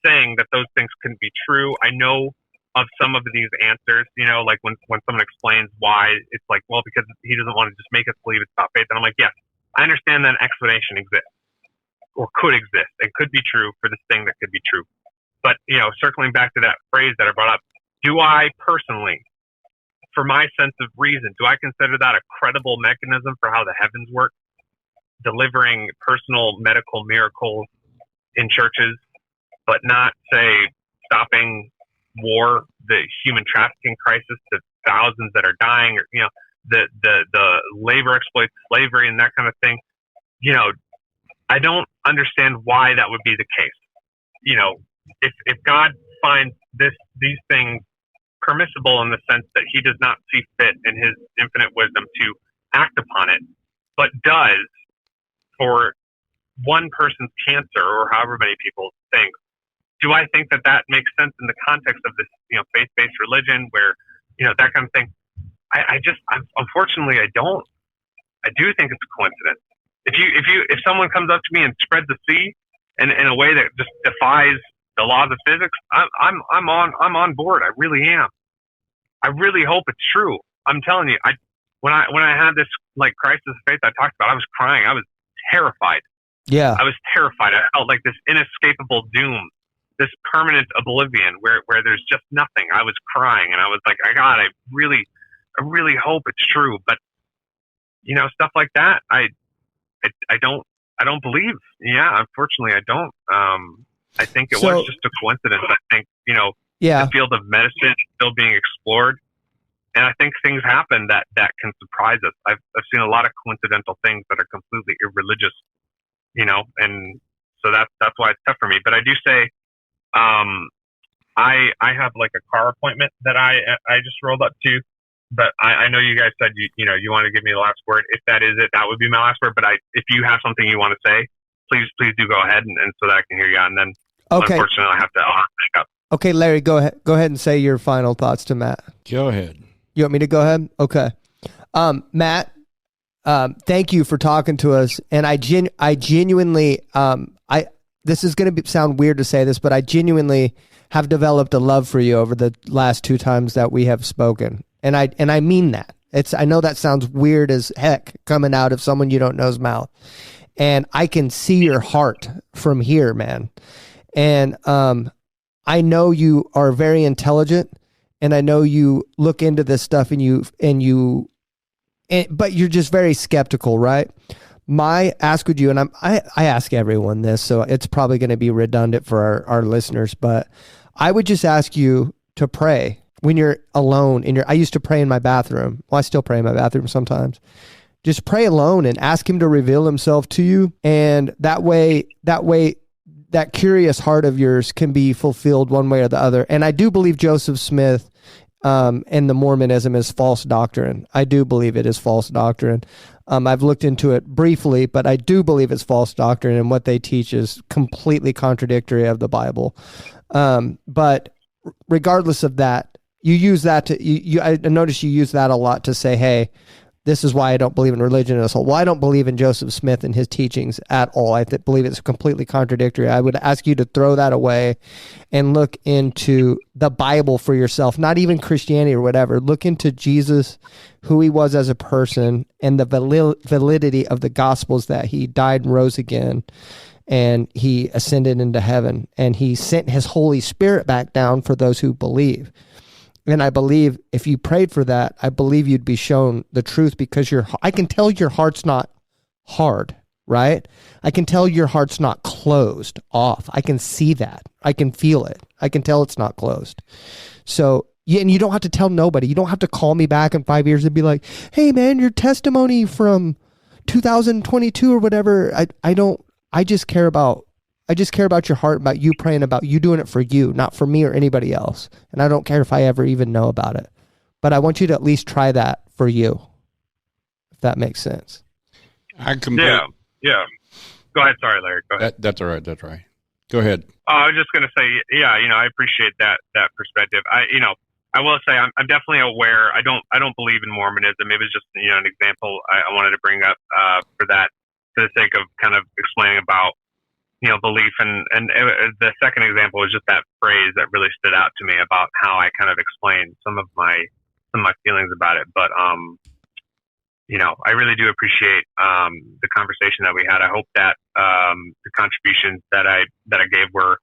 saying that those things couldn't be true. I know of some of these answers, like when someone explains why, it's like, well, because he doesn't want to just make us believe it's about faith. And I'm like, yes, I understand that an explanation exists or could exist and could be true for this thing that could be true. But, circling back to that phrase that I brought up, do I personally, for my sense of reason, do I consider that a credible mechanism for how the heavens work, delivering personal medical miracles in churches, but not, say, stopping war, the human trafficking crisis to thousands that are dying, or, the labor exploits, slavery, and that kind of thing? I don't understand why that would be the case. If God finds these things permissible in the sense that he does not see fit in his infinite wisdom to act upon it, but does for one person's cancer or however many people think, do I think that makes sense in the context of this, faith-based religion where, that kind of thing? Unfortunately, I don't.
I do think it's a coincidence. If someone comes up to me and spreads a C in a way that just defies the laws of physics, I'm on board. I really am. I really hope it's true. I'm telling you, when I had this like crisis of faith I talked about, I was crying. I was terrified.
Yeah.
I was terrified. I felt like this inescapable doom, this permanent oblivion where there's just nothing. I was crying, and I was like, God, I really hope it's true. But stuff like that, I don't believe. Yeah, unfortunately, I don't. I think it was just a coincidence. I think the field of medicine is still being explored, and I think things happen that can surprise us. I've seen a lot of coincidental things that are completely irreligious, and so that's why it's tough for me. But I do say, I have like a car appointment that I just rolled up to. But I know you guys said you want to give me the last word. If that is it, that would be my last word. But if you have something you want to say, please do go ahead and so that I can hear you out. And then unfortunately I'll have to pick up.
Okay, Larry, go ahead and say your final thoughts to Matt.
Go ahead.
You want me to go ahead? Okay. Matt, thank you for talking to us. And I genuinely, this is going to sound weird to say this, but I genuinely have developed a love for you over the last 2 times that we have spoken. And I mean that. I know that sounds weird as heck coming out of someone you don't know's mouth. And I can see your heart from here, man. And I know you are very intelligent, and I know you look into this stuff but you're just very skeptical, right? My ask with you, and I ask everyone this, so it's probably going to be redundant for our listeners, but I would just ask you to pray when you're alone I used to pray in my bathroom. Well, I still pray in my bathroom sometimes. Just pray alone and ask him to reveal himself to you. And that way, that curious heart of yours can be fulfilled one way or the other. And I do believe Joseph Smith and the Mormonism is false doctrine. I do believe it is false doctrine. I've looked into it briefly, but I do believe it's false doctrine, and what they teach is completely contradictory of the Bible. But regardless of that, you use that I notice you use that a lot to say, hey, this is why I don't believe in religion as a whole. Well, I don't believe in Joseph Smith and his teachings at all. I believe it's completely contradictory. I would ask you to throw that away and look into the Bible for yourself, not even Christianity or whatever. Look into Jesus, who he was as a person, and the validity of the Gospels, that he died and rose again, and he ascended into heaven, and he sent his Holy Spirit back down for those who believe. And I believe if you prayed for that, I believe you'd be shown the truth, because I can tell your heart's not hard, right? I can tell your heart's not closed off. I can see that. I can feel it. I can tell it's not closed. So, and you don't have to tell nobody. You don't have to call me back in 5 years and be like, hey man, your testimony from 2022 or whatever. I just care about your heart, about you praying, about you doing it for you, not for me or anybody else. And I don't care if I ever even know about it. But I want you to at least try that for you, if that makes sense.
Yeah. Go ahead. Sorry, Larry. Go ahead.
That's all right. That's right. Go ahead.
I was just going to say, yeah, I appreciate that perspective. I will say I'm definitely aware. I don't believe in Mormonism. It was just, an example I wanted to bring up for that, for the sake of kind of explaining about, belief. And the second example was just that phrase that really stood out to me about how I kind of explained some of my feelings about it. But, I really do appreciate the conversation that we had. I hope that the contributions that I gave were,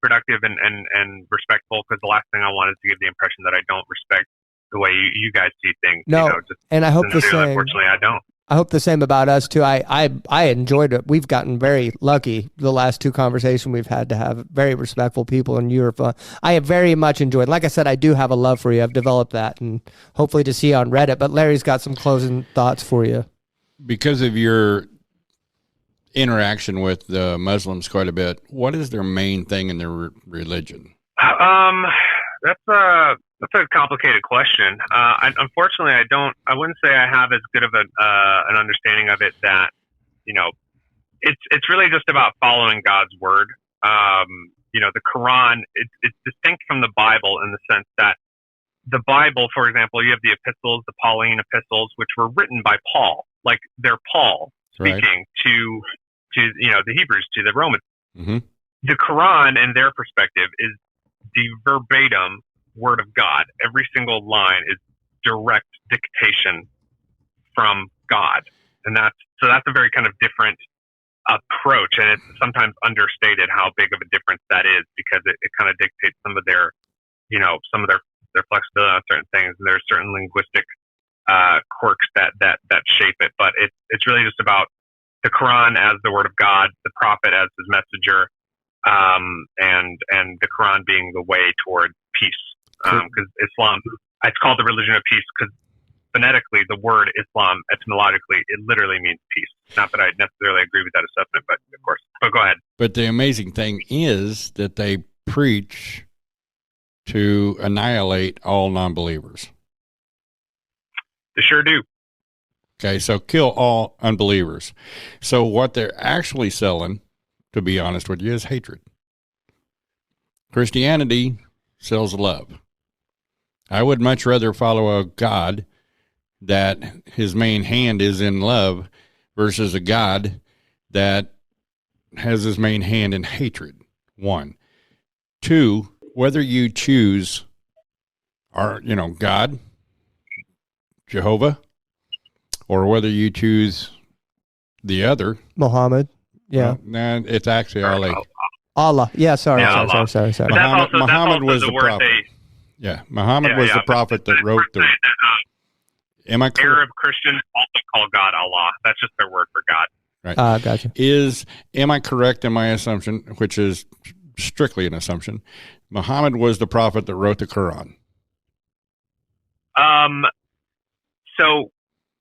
productive and respectful, because the last thing I want is to give the impression that I don't respect the way you guys see things.
No, and I hope the same.
Unfortunately, I don't.
I hope the same about us too. I enjoyed it. We've gotten very lucky the last 2 conversations we've had to have very respectful people, and you're fun. I have very much enjoyed. Like I said, I do have a love for you. I've developed that, and hopefully to see you on Reddit. But Larry's got some closing thoughts for you. Because of your interaction with the Muslims quite a bit, what is their main thing in their religion? That's a complicated question. Unfortunately, I wouldn't say I have as good of an understanding of it. That it's really just about following God's word. The Quran, it's distinct from the Bible in the sense that
the Bible, for example, you have the epistles, the Pauline epistles, which were written by Paul. Like they're Paul speaking to the Hebrews, to the Romans.
Mm-hmm.
The Quran, in their perspective, is the verbatim word of God. Every single line is direct dictation from God, and that's a very kind of different approach, and it's sometimes understated how big of a difference that is, because it kind of dictates some of their flexibility on certain things, and there's certain linguistic quirks that shape it. But it's really just about the Quran as the word of God, the prophet as his messenger, and the Quran being the way toward peace. Because Islam, it's called the religion of peace because phonetically, the word Islam, etymologically, it literally means peace. Not that I necessarily agree with that assessment, but of course. But go ahead.
But the amazing thing is that they preach to annihilate all non-believers.
They sure do.
Okay, so kill all unbelievers. So what they're actually selling, to be honest with you, is hatred. Christianity sells love. I would much rather follow a God that his main hand is in love versus a God that has his main hand in hatred. 1. 2, whether you choose God, Jehovah, or whether you choose the other,
Muhammad. Yeah.
Nah, it's actually Allah.
Allah. Yeah, sorry.
Allah.
Sorry.
But
Muhammad was the prophet. Muhammad was the prophet that wrote the... Am I correct?
Arab Christians also call God Allah. That's just their word for God.
Right.
Gotcha.
Am I correct in my assumption, which is strictly an assumption? Muhammad was the prophet that wrote the Quran.
So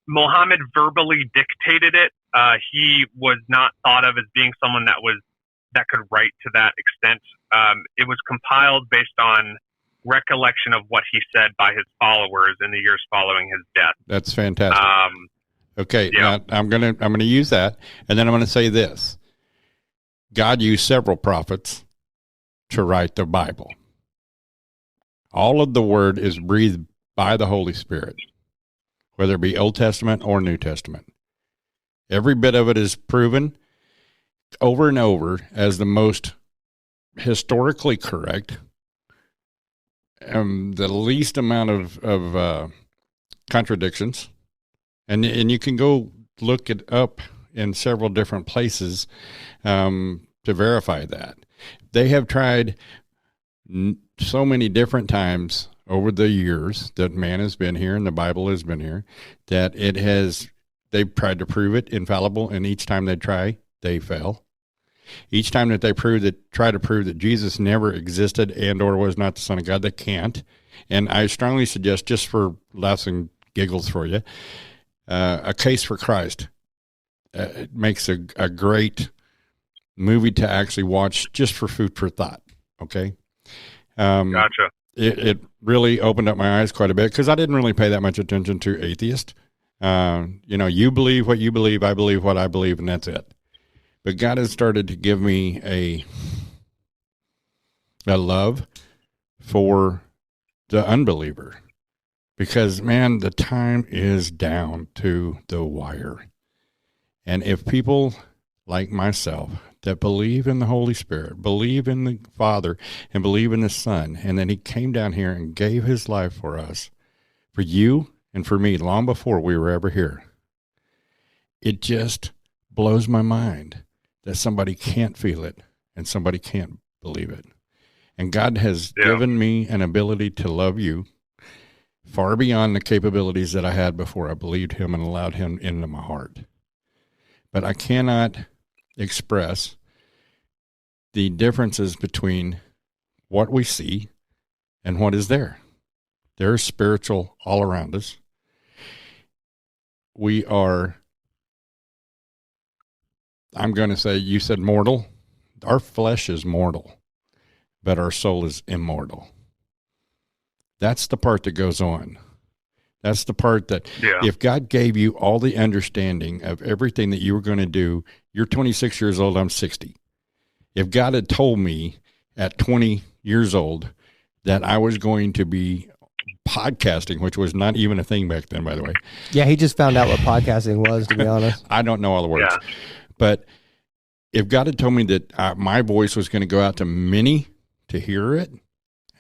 Muhammad verbally dictated it. He was not thought of as being someone that could write to that extent. It was compiled based on recollection of what he said by his followers in the years following his death.
That's fantastic. Okay,
yeah.
Now I'm gonna use that, and then I'm gonna say this: God used several prophets to write the Bible. All of the word is breathed by the Holy Spirit, whether it be Old Testament or New Testament. Every bit of it is proven over and over as the most historically correct, the least amount of contradictions, and you can go look it up in several different places to verify that. They have tried so many different times over the years that man has been here and the Bible has been here that they've tried to prove it infallible, and each time they try, they fail. Each time that they try to prove that Jesus never existed and or was not the Son of God, they can't. And I strongly suggest, just for laughs and giggles for you, A Case for Christ. It makes a great movie to actually watch just for food for thought. Okay.
Gotcha.
It really opened up my eyes quite a bit because I didn't really pay that much attention to atheists. You believe what you believe, I believe what I believe, and that's it. But God has started to give me a love for the unbeliever because, man, the time is down to the wire. And if people like myself that believe in the Holy Spirit, believe in the Father, and believe in the Son, and then he came down here and gave his life for us, for you and for me, long before we were ever here, it just blows my mind that somebody can't feel it and somebody can't believe it. And God has given me an ability to love you far beyond the capabilities that I had before I believed him and allowed him into my heart. But I cannot express the differences between what we see and what is there. There's spiritual all around us. We are, I'm going to say, you said mortal. Our flesh is mortal, but our soul is immortal. That's the part that goes on. That's the part that if God gave you all the understanding of everything that you were going to do, you're 26 years old, I'm 60. If God had told me at 20 years old that I was going to be podcasting, which was not even a thing back then, by the way.
Yeah, he just found out what podcasting was, to be honest.
I don't know all the words. Yeah. But if God had told me that my voice was going to go out to many to hear it,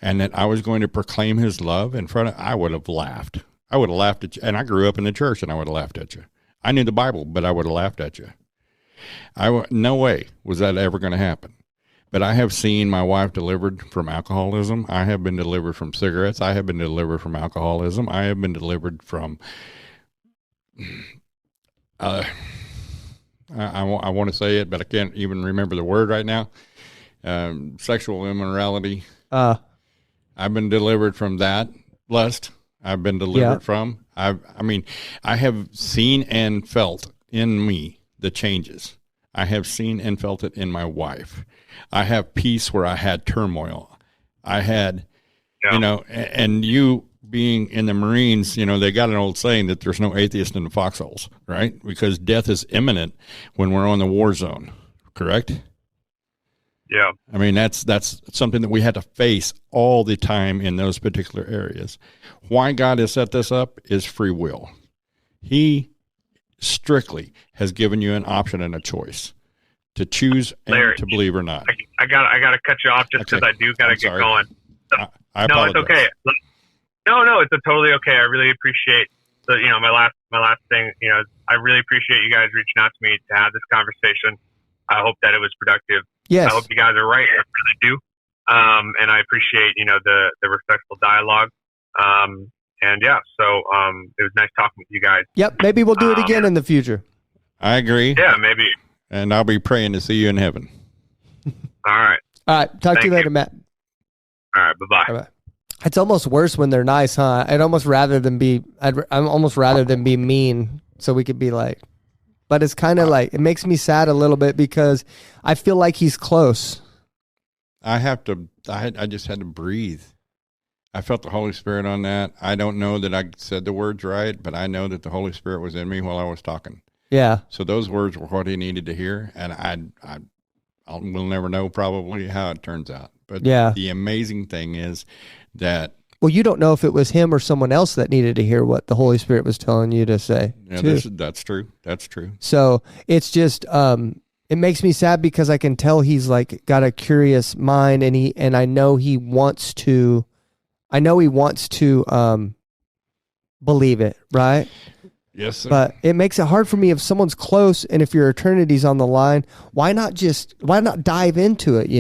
and that I was going to proclaim his love in front of, I would have laughed. I would have laughed at you. And I grew up in the church, and I would have laughed at you. I knew the Bible, but I would have laughed at you. No way was that ever going to happen. But I have seen my wife delivered from alcoholism. I have been delivered from cigarettes. I have been delivered from alcoholism. I have been delivered from, I want to say it, but I can't even remember the word right now. Sexual immorality. I've been delivered from that. Lust. I've been delivered from. I have seen and felt in me the changes. I have seen and felt it in my wife. I have peace where I had turmoil. I had, and you being in the Marines, they got an old saying that there's no atheist in the foxholes, right? Because death is imminent when we're on the war zone, correct?
Yeah.
I mean, that's something that we had to face all the time in those particular areas. Why God has set this up is free will. He strictly has given you an option and a choice to choose and
Larry,
to believe or not.
I got to cut you off just because I do got to get going.
I
no,
apologize.
it's okay. No, it's totally okay. I really appreciate my last thing. I really appreciate you guys reaching out to me to have this conversation. I hope that it was productive.
Yes.
I hope you guys are right. I really do. And I appreciate the respectful dialogue. And yeah, so it was nice talking with you guys.
Yep, maybe we'll do it again in the future.
I agree.
Yeah, maybe.
And I'll be praying to see you in heaven.
All right.
All right, talk to you later, Matt.
All right, bye-bye.
Bye-bye. It's almost worse when they're nice, huh? I'm almost rather than be mean, so we could be like, but it's kind of like, it makes me sad a little bit because I feel like he's close.
I just had to breathe. I felt the Holy Spirit on that. I don't know that I said the words right, but I know that the Holy Spirit was in me while I was talking.
Yeah.
So those words were what he needed to hear, and we'll never know probably how it turns out. But
yeah,
the amazing thing is that.
Well, you don't know if it was him or someone else that needed to hear what the Holy Spirit was telling you to say.
Yeah, that's true. That's true.
So it's just, it makes me sad because I can tell he's like got a curious mind, and I know he wants to. Believe it, right?
Yes, sir.
But it makes it hard for me if someone's close and if your eternity's on the line, why not dive into it,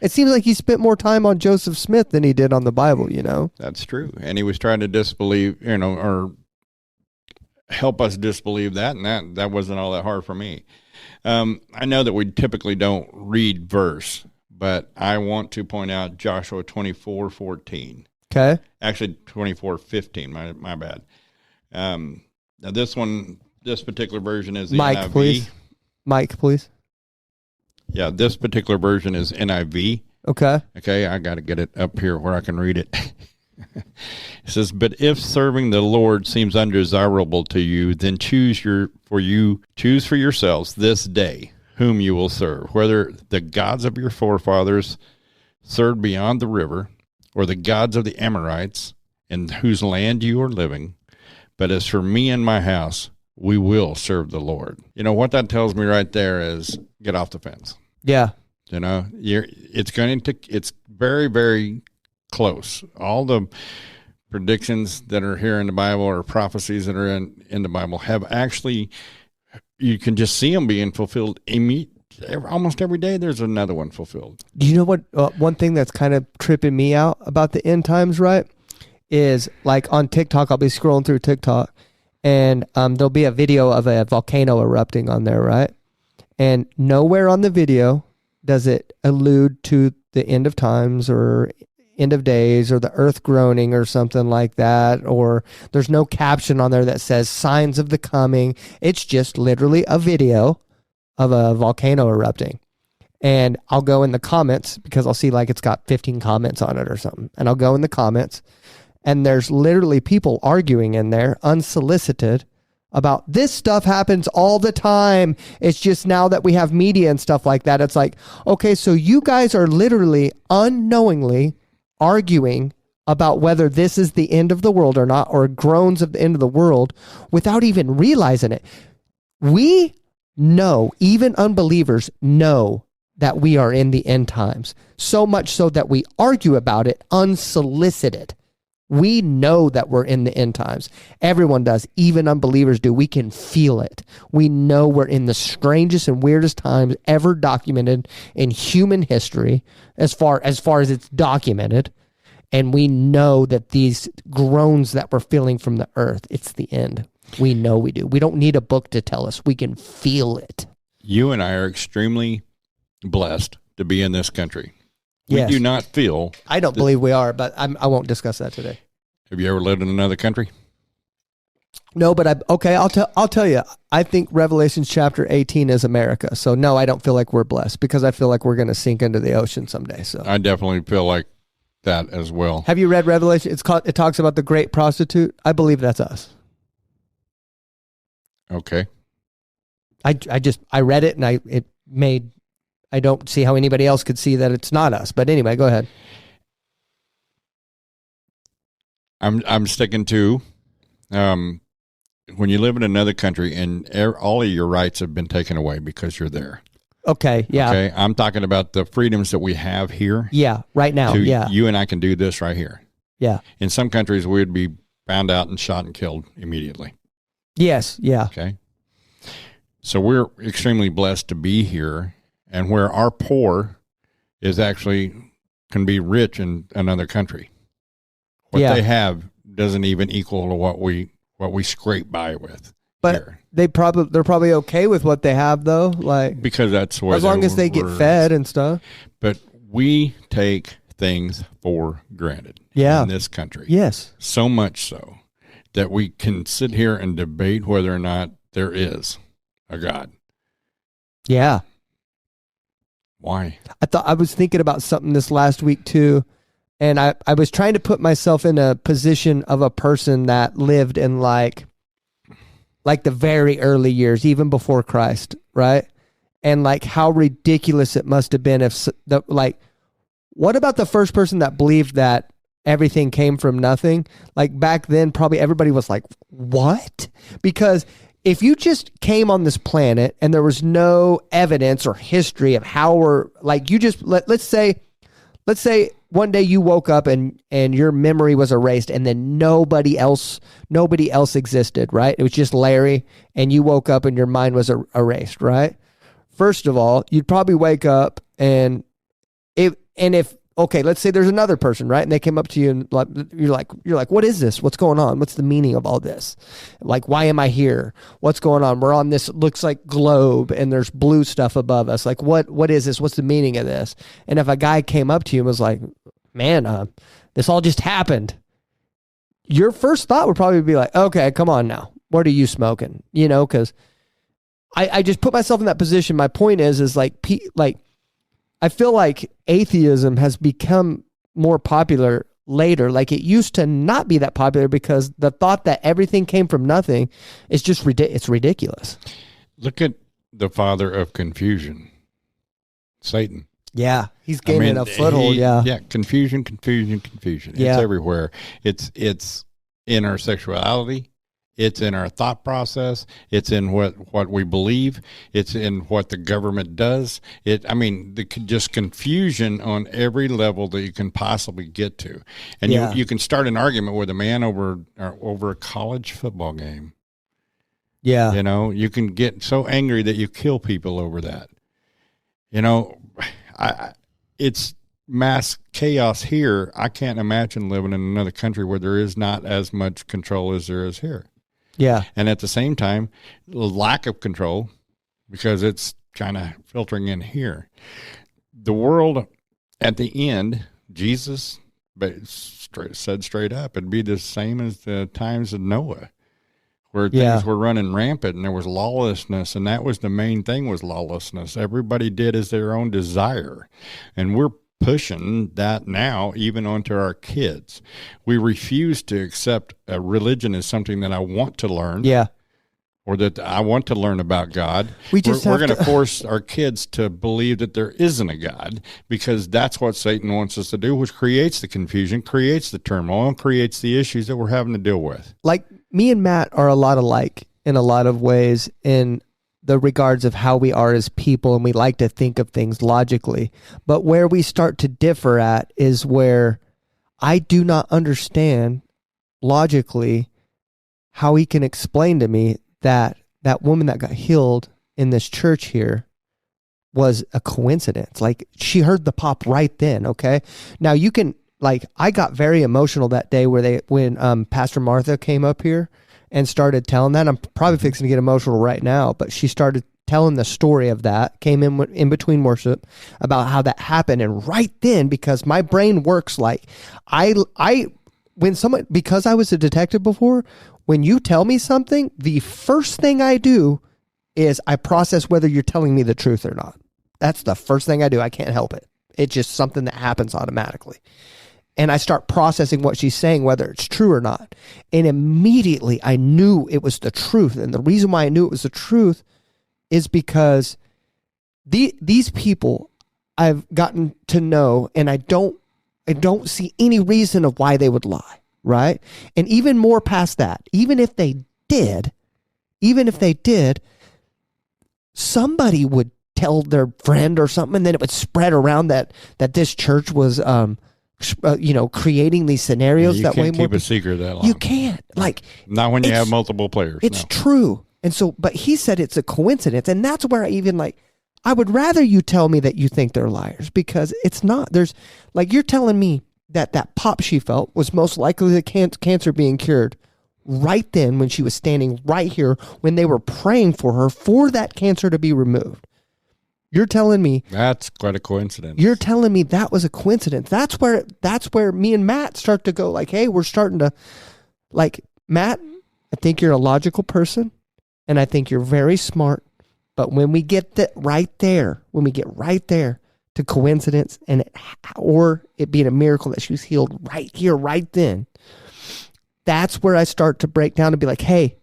It seems like he spent more time on Joseph Smith than he did on the Bible,
That's true. And he was trying to disbelieve, or help us disbelieve that, and that wasn't all that hard for me. I know that we typically don't read verse, but I want to point out Joshua 24:14.
Okay.
Actually, 24:15. My bad. Now this particular version is the NIV.
Please. Mike, please.
Yeah, this particular version is NIV.
Okay.
Okay, I got to get it up here where I can read it. It says, "But if serving the Lord seems undesirable to you, then choose for yourselves this day whom you will serve, whether the gods of your forefathers served beyond the river, or the gods of the Amorites, in whose land you are living. But as for me and my house, we will serve the Lord." What that tells me right there is get off the fence.
Yeah.
It's very, very close. All the predictions that are here in the Bible or prophecies that are in the Bible have actually, you can just see them being fulfilled almost every day. There's another one fulfilled.
Do you know what? One thing that's kind of tripping me out about the end times, right, is like on TikTok, I'll be scrolling through TikTok, and there'll be a video of a volcano erupting on there, right? And nowhere on the video does it allude to the end of times or end of days or the earth groaning or something like that, or there's no caption on there that says signs of the coming. It's just literally a video of a volcano erupting. And I'll go in the comments because I'll see like it's got 15 comments on it or something. And I'll go in the comments and there's literally people arguing in there unsolicited about this stuff happens all the time. It's just now that we have media and stuff like that. It's like, okay, so you guys are literally unknowingly arguing about whether this is the end of the world or not, or groans of the end of the world, without even realizing it. We know, even unbelievers know, that we are in the end times. So much so that we argue about it unsolicited. We know that we're in the end times. Everyone does. Even unbelievers do. We can feel it. We know we're in the strangest and weirdest times ever documented in human history, as far as it's documented. And we know that these groans that we're feeling from the earth, it's the end. We know we do. We don't need a book to tell us. We can feel it.
You and I are extremely blessed to be in this country.
Yes.
We do not feel.
I don't believe we are, but I won't discuss that today.
Have you ever lived in another country?
No, but I'll tell you. I think Revelation chapter 18 is America. So no, I don't feel like we're blessed, because I feel like we're going to sink into the ocean someday. So
I definitely feel like that as well.
Have you read Revelation? It talks about the great prostitute. I believe that's us.
Okay.
I read it, and I don't see how anybody else could see that it's not us. But anyway, go ahead.
I'm sticking to when you live in another country and all of your rights have been taken away because you're there.
Okay, yeah.
Okay, I'm talking about the freedoms that we have here.
Yeah, right now, yeah.
You and I can do this right here.
Yeah.
In some countries, we'd be found out and shot and killed immediately.
Yes, yeah.
Okay. So we're extremely blessed to be here, and where our poor is actually can be rich in another country. What they have doesn't even equal to what we scrape by with.
But
here.
they're probably okay with what they have, though, like,
because that's where
as long as they get fed and stuff.
But we take things for granted
in
this country.
Yes.
So much so that we can sit here and debate whether or not there is a God.
Yeah.
Why?
I was thinking about something this last week too, and I was trying to put myself in a position of a person that lived in like the very early years, even before Christ, right? And like how ridiculous it must have been what about the first person that believed that everything came from nothing? Like back then, probably everybody was like, what? Because if you just came on this planet and there was no evidence or history of how let's say one day you woke up and your memory was erased, and then nobody else existed, right? It was just Larry, and you woke up and your mind was erased, right? First of all, you'd probably wake up and if okay, let's say there's another person, right? And they came up to you and you're like, what is this? What's going on? What's the meaning of all this? Like, why am I here? What's going on? We're on this, looks like globe, and there's blue stuff above us. Like, what is this? What's the meaning of this? And if a guy came up to you and was like, man, this all just happened, your first thought would probably be like, okay, come on now. What are you smoking? Because I just put myself in that position. My point is like, I feel like atheism has become more popular later. Like it used to not be that popular because the thought that everything came from nothing is just it's ridiculous.
Look at the father of confusion, Satan.
Yeah, he's gaining a foothold.
Yeah, confusion. It's everywhere. It's in our sexuality. It's in our thought process. It's in what we believe. It's in what the government does. Just confusion on every level that you can possibly get to. And you can start an argument with a man over a college football game.
Yeah.
You can get so angry that you kill people over that. It's mass chaos here. I can't imagine living in another country where there is not as much control as there is here.
Yeah.
And at the same time, the lack of control, because it's kind of filtering in here. The world at the end, Jesus said straight up, it'd be the same as the times of Noah, where things were running rampant and there was lawlessness. And that was the main thing, was lawlessness. Everybody did as their own desire. And we're pushing that now even onto our kids. We refuse to accept a religion as something that I want to learn or that I want to learn about God.
We just
we're
have
going to
to
force our kids to believe that there isn't a God, because that's what Satan wants us to do, which creates the confusion, creates the turmoil, and creates the issues that we're having to deal with.
like me and Matt are a lot alike in a lot of ways in the regards of how we are as people, and we like to think of things logically. But where we start to differ at is where I do not understand logically how he can explain to me that that woman that got healed in this church here was a coincidence. Like, she heard the pop right then. Okay. Now you can, like, I got very emotional that day when Pastor Martha came up here and started telling that. I'm probably fixing to get emotional right now, but she started telling the story of that, came in between worship about how that happened. And right then, because my brain works like because I was a detective before, when you tell me something, the first thing I do is I process whether you're telling me the truth or not. That's the first thing I do. I can't help it. It's just something that happens automatically. And I start processing what she's saying, whether it's true or not. And immediately I knew it was the truth. And the reason why I knew it was the truth is because these people I've gotten to know, and I don't see any reason of why they would lie, right? And even more past that, even if they did, somebody would tell their friend or something, and then it would spread around that this church was creating these scenarios
You
that way
can't
more.
keep a secret that long.
You can't. Like,
Not when you have multiple players.
it's
no.
true. And so, but he said it's a coincidence. And that's where I would rather you tell me that you think they're liars, because it's not. There's, like, you're telling me that pop she felt was most likely the cancer being cured right then, when she was standing right here, when they were praying for her for that cancer to be removed. You're telling me
That's quite a coincidence.
You're telling me that was a coincidence. That's where me and Matt start to go, like, hey, we're starting to, like, Matt, I think you're a logical person, and I think you're very smart. But when we get right there to coincidence or it being a miracle that she was healed right here, right then, that's where I start to break down and be like, hey,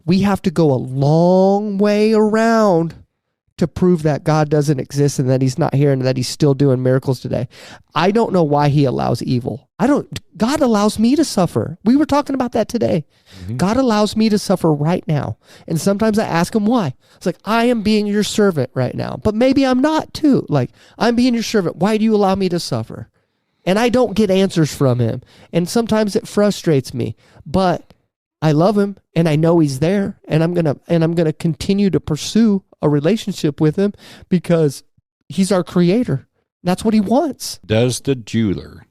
we have to go a long way around to prove that God doesn't exist and that he's not here and that he's still doing miracles today. I don't know why he allows evil. God allows me to suffer. We were talking about that today. Mm-hmm. God allows me to suffer right now. And sometimes I ask him why. It's like, I am being your servant right now, but maybe I'm not too. Like, I'm being your servant. Why do you allow me to suffer? And I don't get answers from him. And sometimes it frustrates me, but I love him and I know he's there, and I'm going to continue to pursue a relationship with him because he's our creator. That's what he wants.
Does the jeweler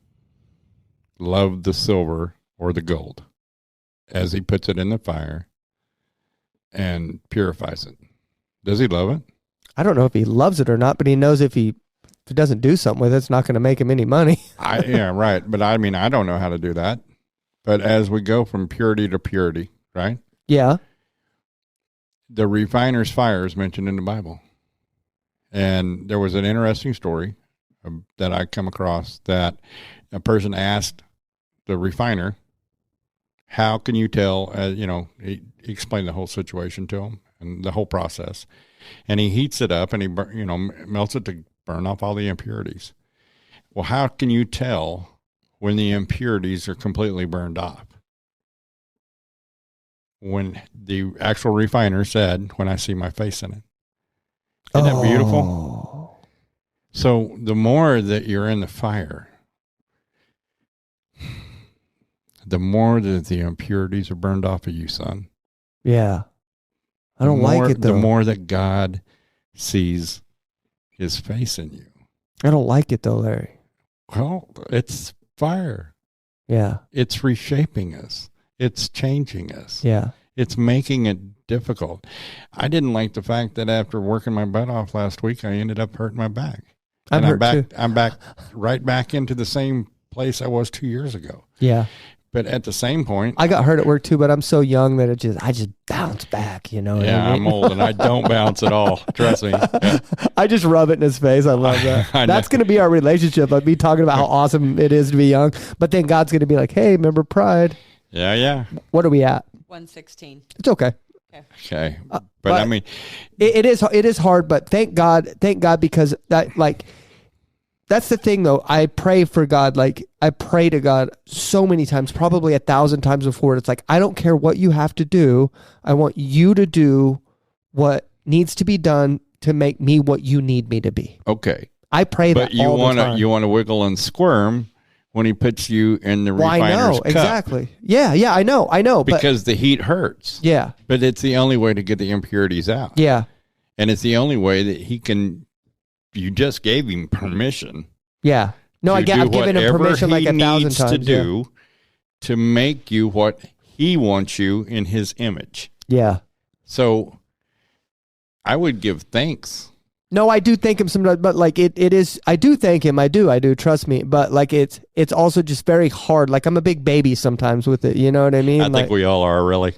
love the silver or the gold as he puts it in the fire and purifies it? Does he love it?
I don't know if he loves it or not, but he knows if he doesn't do something with it, it's not going to make him any money.
Yeah, right. But I mean, I don't know how to do that. But as we go from purity to purity, right?
Yeah.
The refiner's fire is mentioned in the Bible. And there was an interesting story that I come across that a person asked the refiner, how can you tell, he explained the whole situation to him and the whole process. And he heats it up and he melts it to burn off all the impurities. Well, how can you tell when the impurities are completely burned off? When the actual refiner said, when I see my face in it. Isn't that beautiful? So the more that you're in the fire, the more that the impurities are burned off of you, son.
Yeah. I don't like it, though.
The more that God sees his face in you.
I don't like it, though, Larry.
Well, it's fire.
Yeah.
It's reshaping us. It's changing us.
Yeah. It's
making it difficult. I didn't like the fact that after working my butt off last week, I ended up hurting my back. I'm back right back into the same place I was 2 years ago.
Yeah.
But at the same point,
I got hurt at work too, but I'm so young that I just bounce back, you know.
Yeah, I'm old and I don't bounce at all. Trust me. Yeah.
I just rub it in his face. I love that. That's going to be our relationship. I'd be talking about how awesome it is to be young, but then God's going to be like, hey, remember pride?
Yeah.
What are we at?
116.
It's okay.
Okay.
But
I mean,
it is hard, but thank God because that, like, that's the thing though. I pray for God. Like, I pray to God so many times, probably 1,000 times before. It's like, I don't care what you have to do. I want you to do what needs to be done to make me what you need me to be.
okay.
I pray
But
that all the time.
you want to wiggle and squirm when he puts you in the refiner's
I know,
cup.
exactly. Yeah, I know.
Because the heat hurts.
Yeah.
But it's the only way to get the impurities out.
Yeah.
And it's the only way that he can. You just gave him permission.
Yeah. No, I've given him permission like 1,000 times
to do to make you what he wants you in his image.
Yeah.
So I would give thanks.
No, I do thank him sometimes, but like it is, I do thank him. I do, trust me. But like it's also just very hard. Like, I'm a big baby sometimes with it. You know what I mean?
I think we all are, really.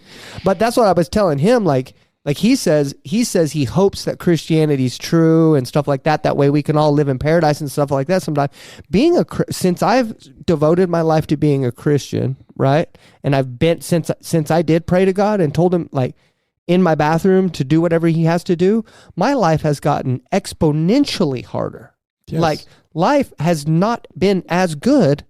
But that's what I was telling him. Like he says he hopes that Christianity's true and stuff like that. That way we can all live in paradise and stuff like that sometime. Since I've devoted my life to being a Christian, right? And I've been, since I did pray to God and told him, like, in my bathroom to do whatever he has to do, my life has gotten exponentially harder.
Yes.
Like, life has not been as good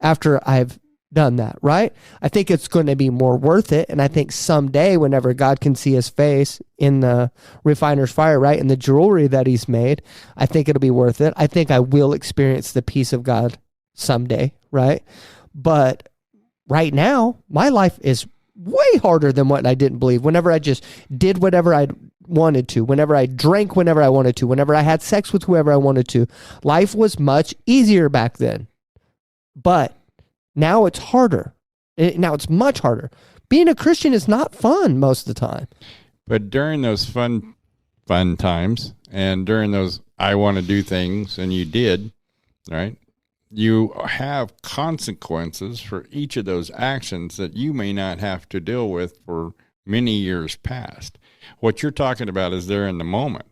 after I've done that, right? I think it's going to be more worth it. And I think someday, whenever God can see his face in the refiner's fire, right, and the jewelry that he's made, I think it'll be worth it. I think I will experience the peace of God someday, right? But right now, my life is way harder than what I didn't believe. Whenever I just did whatever I wanted to, whenever I drank whenever I wanted to, whenever I had sex with whoever I wanted to, life was much easier back then. But now it's harder. Now it's much harder. Being a Christian is not fun most of the time.
But during those fun times, and during those I want to do things, and you did, right? You have consequences for each of those actions that you may not have to deal with for many years past. What you're talking about is there in the moment.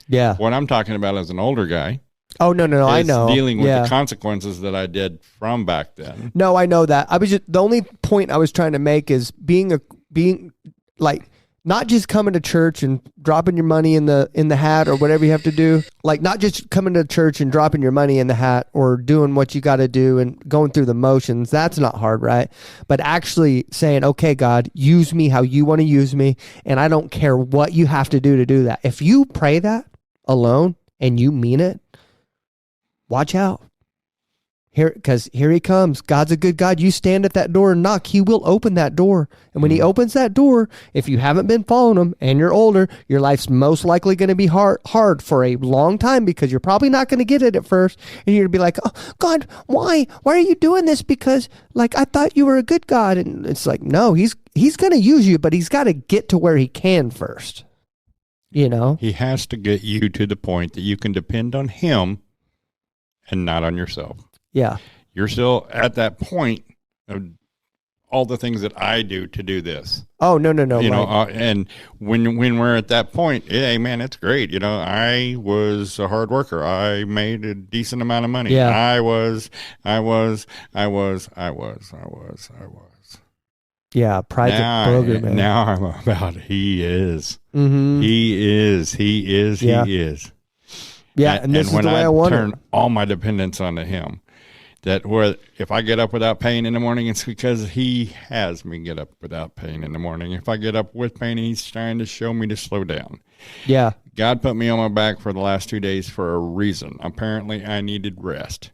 Yeah.
What I'm talking about as an older guy.
Oh, no, I know.
Dealing with the consequences that I did from back then.
No, I know that. The only point I was trying to make is being like, not just coming to church and dropping your money in the hat or whatever you have to do. Like, not just coming to church and dropping your money in the hat or doing what you got to do and going through the motions. That's not hard, right? But actually saying, okay, God, use me how you want to use me. And I don't care what you have to do that. If you pray that alone and you mean it, watch out. Because here he comes. God's a good God. You stand at that door and knock. He will open that door. And when he opens that door, if you haven't been following him and you're older, your life's most likely going to be hard for a long time, because you're probably not going to get it at first. And you're going to be like, oh, God, why? Why are you doing this? Because, like, I thought you were a good God. And it's like, no, he's going to use you, but he's got to get to where he can first. You know?
He has to get you to the point that you can depend on him and not on yourself.
Yeah.
You're still at that point of all the things that I do to do this.
Oh, no.
You know, and when we're at that point, hey, man, it's great. You know, I was a hard worker. I made a decent amount of money.
Yeah.
I was.
Yeah, private burger, man.
Now I'm about he is.
Mm-hmm.
He is.
Yeah, and this is the way I want it.
Turn all my dependence onto him. That where if I get up without pain in the morning, it's because he has me get up without pain in the morning. If I get up with pain, he's trying to show me to slow down.
Yeah.
God put me on my back for the last 2 days for a reason. Apparently, I needed rest.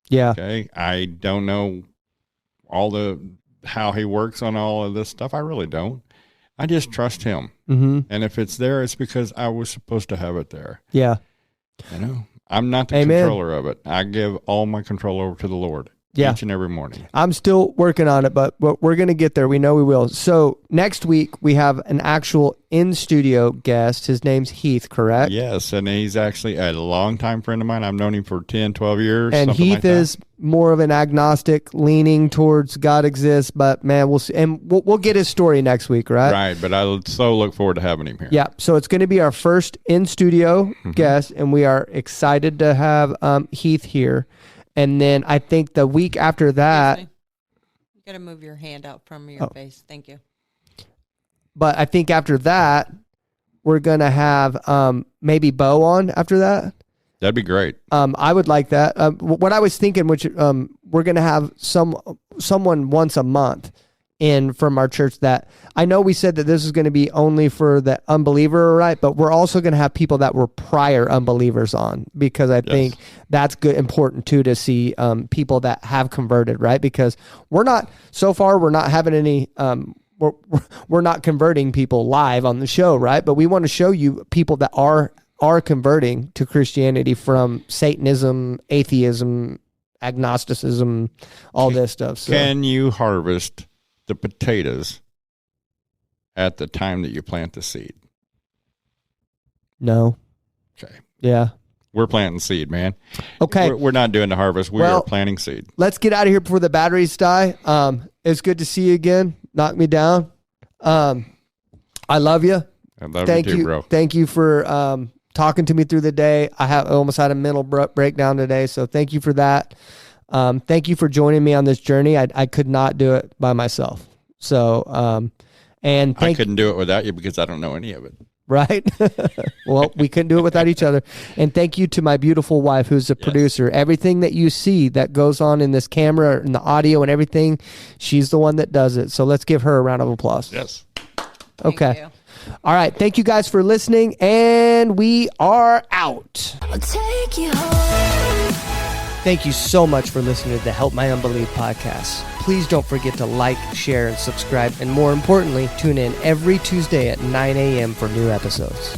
Yeah.
Okay. I don't know how he works on all of this stuff. I really don't. I just trust him.
Mm-hmm.
And if it's there, it's because I was supposed to have it there.
Yeah.
You know, I'm not the
Amen.
controller of it. I give all my control over to the Lord each and every morning.
I'm still working on it, but we're going to get there. We know we will. So next week we have an actual in-studio guest. His name's Heath, correct?
Yes, and he's actually a longtime friend of mine. I've known him for 10, 12 years.
And Heath is more of an agnostic, leaning towards God exists, but man, we'll see. And we'll get his story next week, right?
Right, but I so look forward to having him here.
Yeah, so it's going to be our first in-studio guest, and we are excited to have Heath here. And then I think the week after that...
You got to move your hand out from your face. Thank you.
But I think after that, we're going to have maybe Bo on after that.
That'd be great.
I would like that. What I was thinking, which we're going to have someone once a month in from our church that I know we said that this is going to be only for the unbeliever, right? But we're also going to have people that were prior unbelievers on, because I think that's good, important too, to see people that have converted, right? Because we're not having any, we're not converting people live on the show, right? But we want to show you people that are converting to Christianity from Satanism, atheism, agnosticism, all this stuff. So.
Can you harvest the potatoes at the time that you plant the seed?
No.
Okay.
Yeah.
We're planting seed, man.
Okay.
We're not doing the harvest. We are planting seed.
Let's get out of here before the batteries die. It's good to see you again. Knock me down. I love you.
I love you too, bro.
Thank you for talking to me through the day. I almost had a mental breakdown today, so thank you for that. Thank you for joining me on this journey. I could not do it by myself. So, and
I couldn't do it without you because I don't know any of it.
Right? Well, we couldn't do it without each other. And thank you to my beautiful wife, who's a producer. Everything that you see that goes on in this camera and the audio and everything, she's the one that does it. So let's give her a round of applause.
Yes.
Okay.
Thank you.
All right. Thank you guys for listening, and we are out.
I'll take you home.
Thank you so much for listening to the Help My Unbelief podcast. Please don't forget to like, share, and subscribe. And more importantly, tune in every Tuesday at 9 a.m. for new episodes.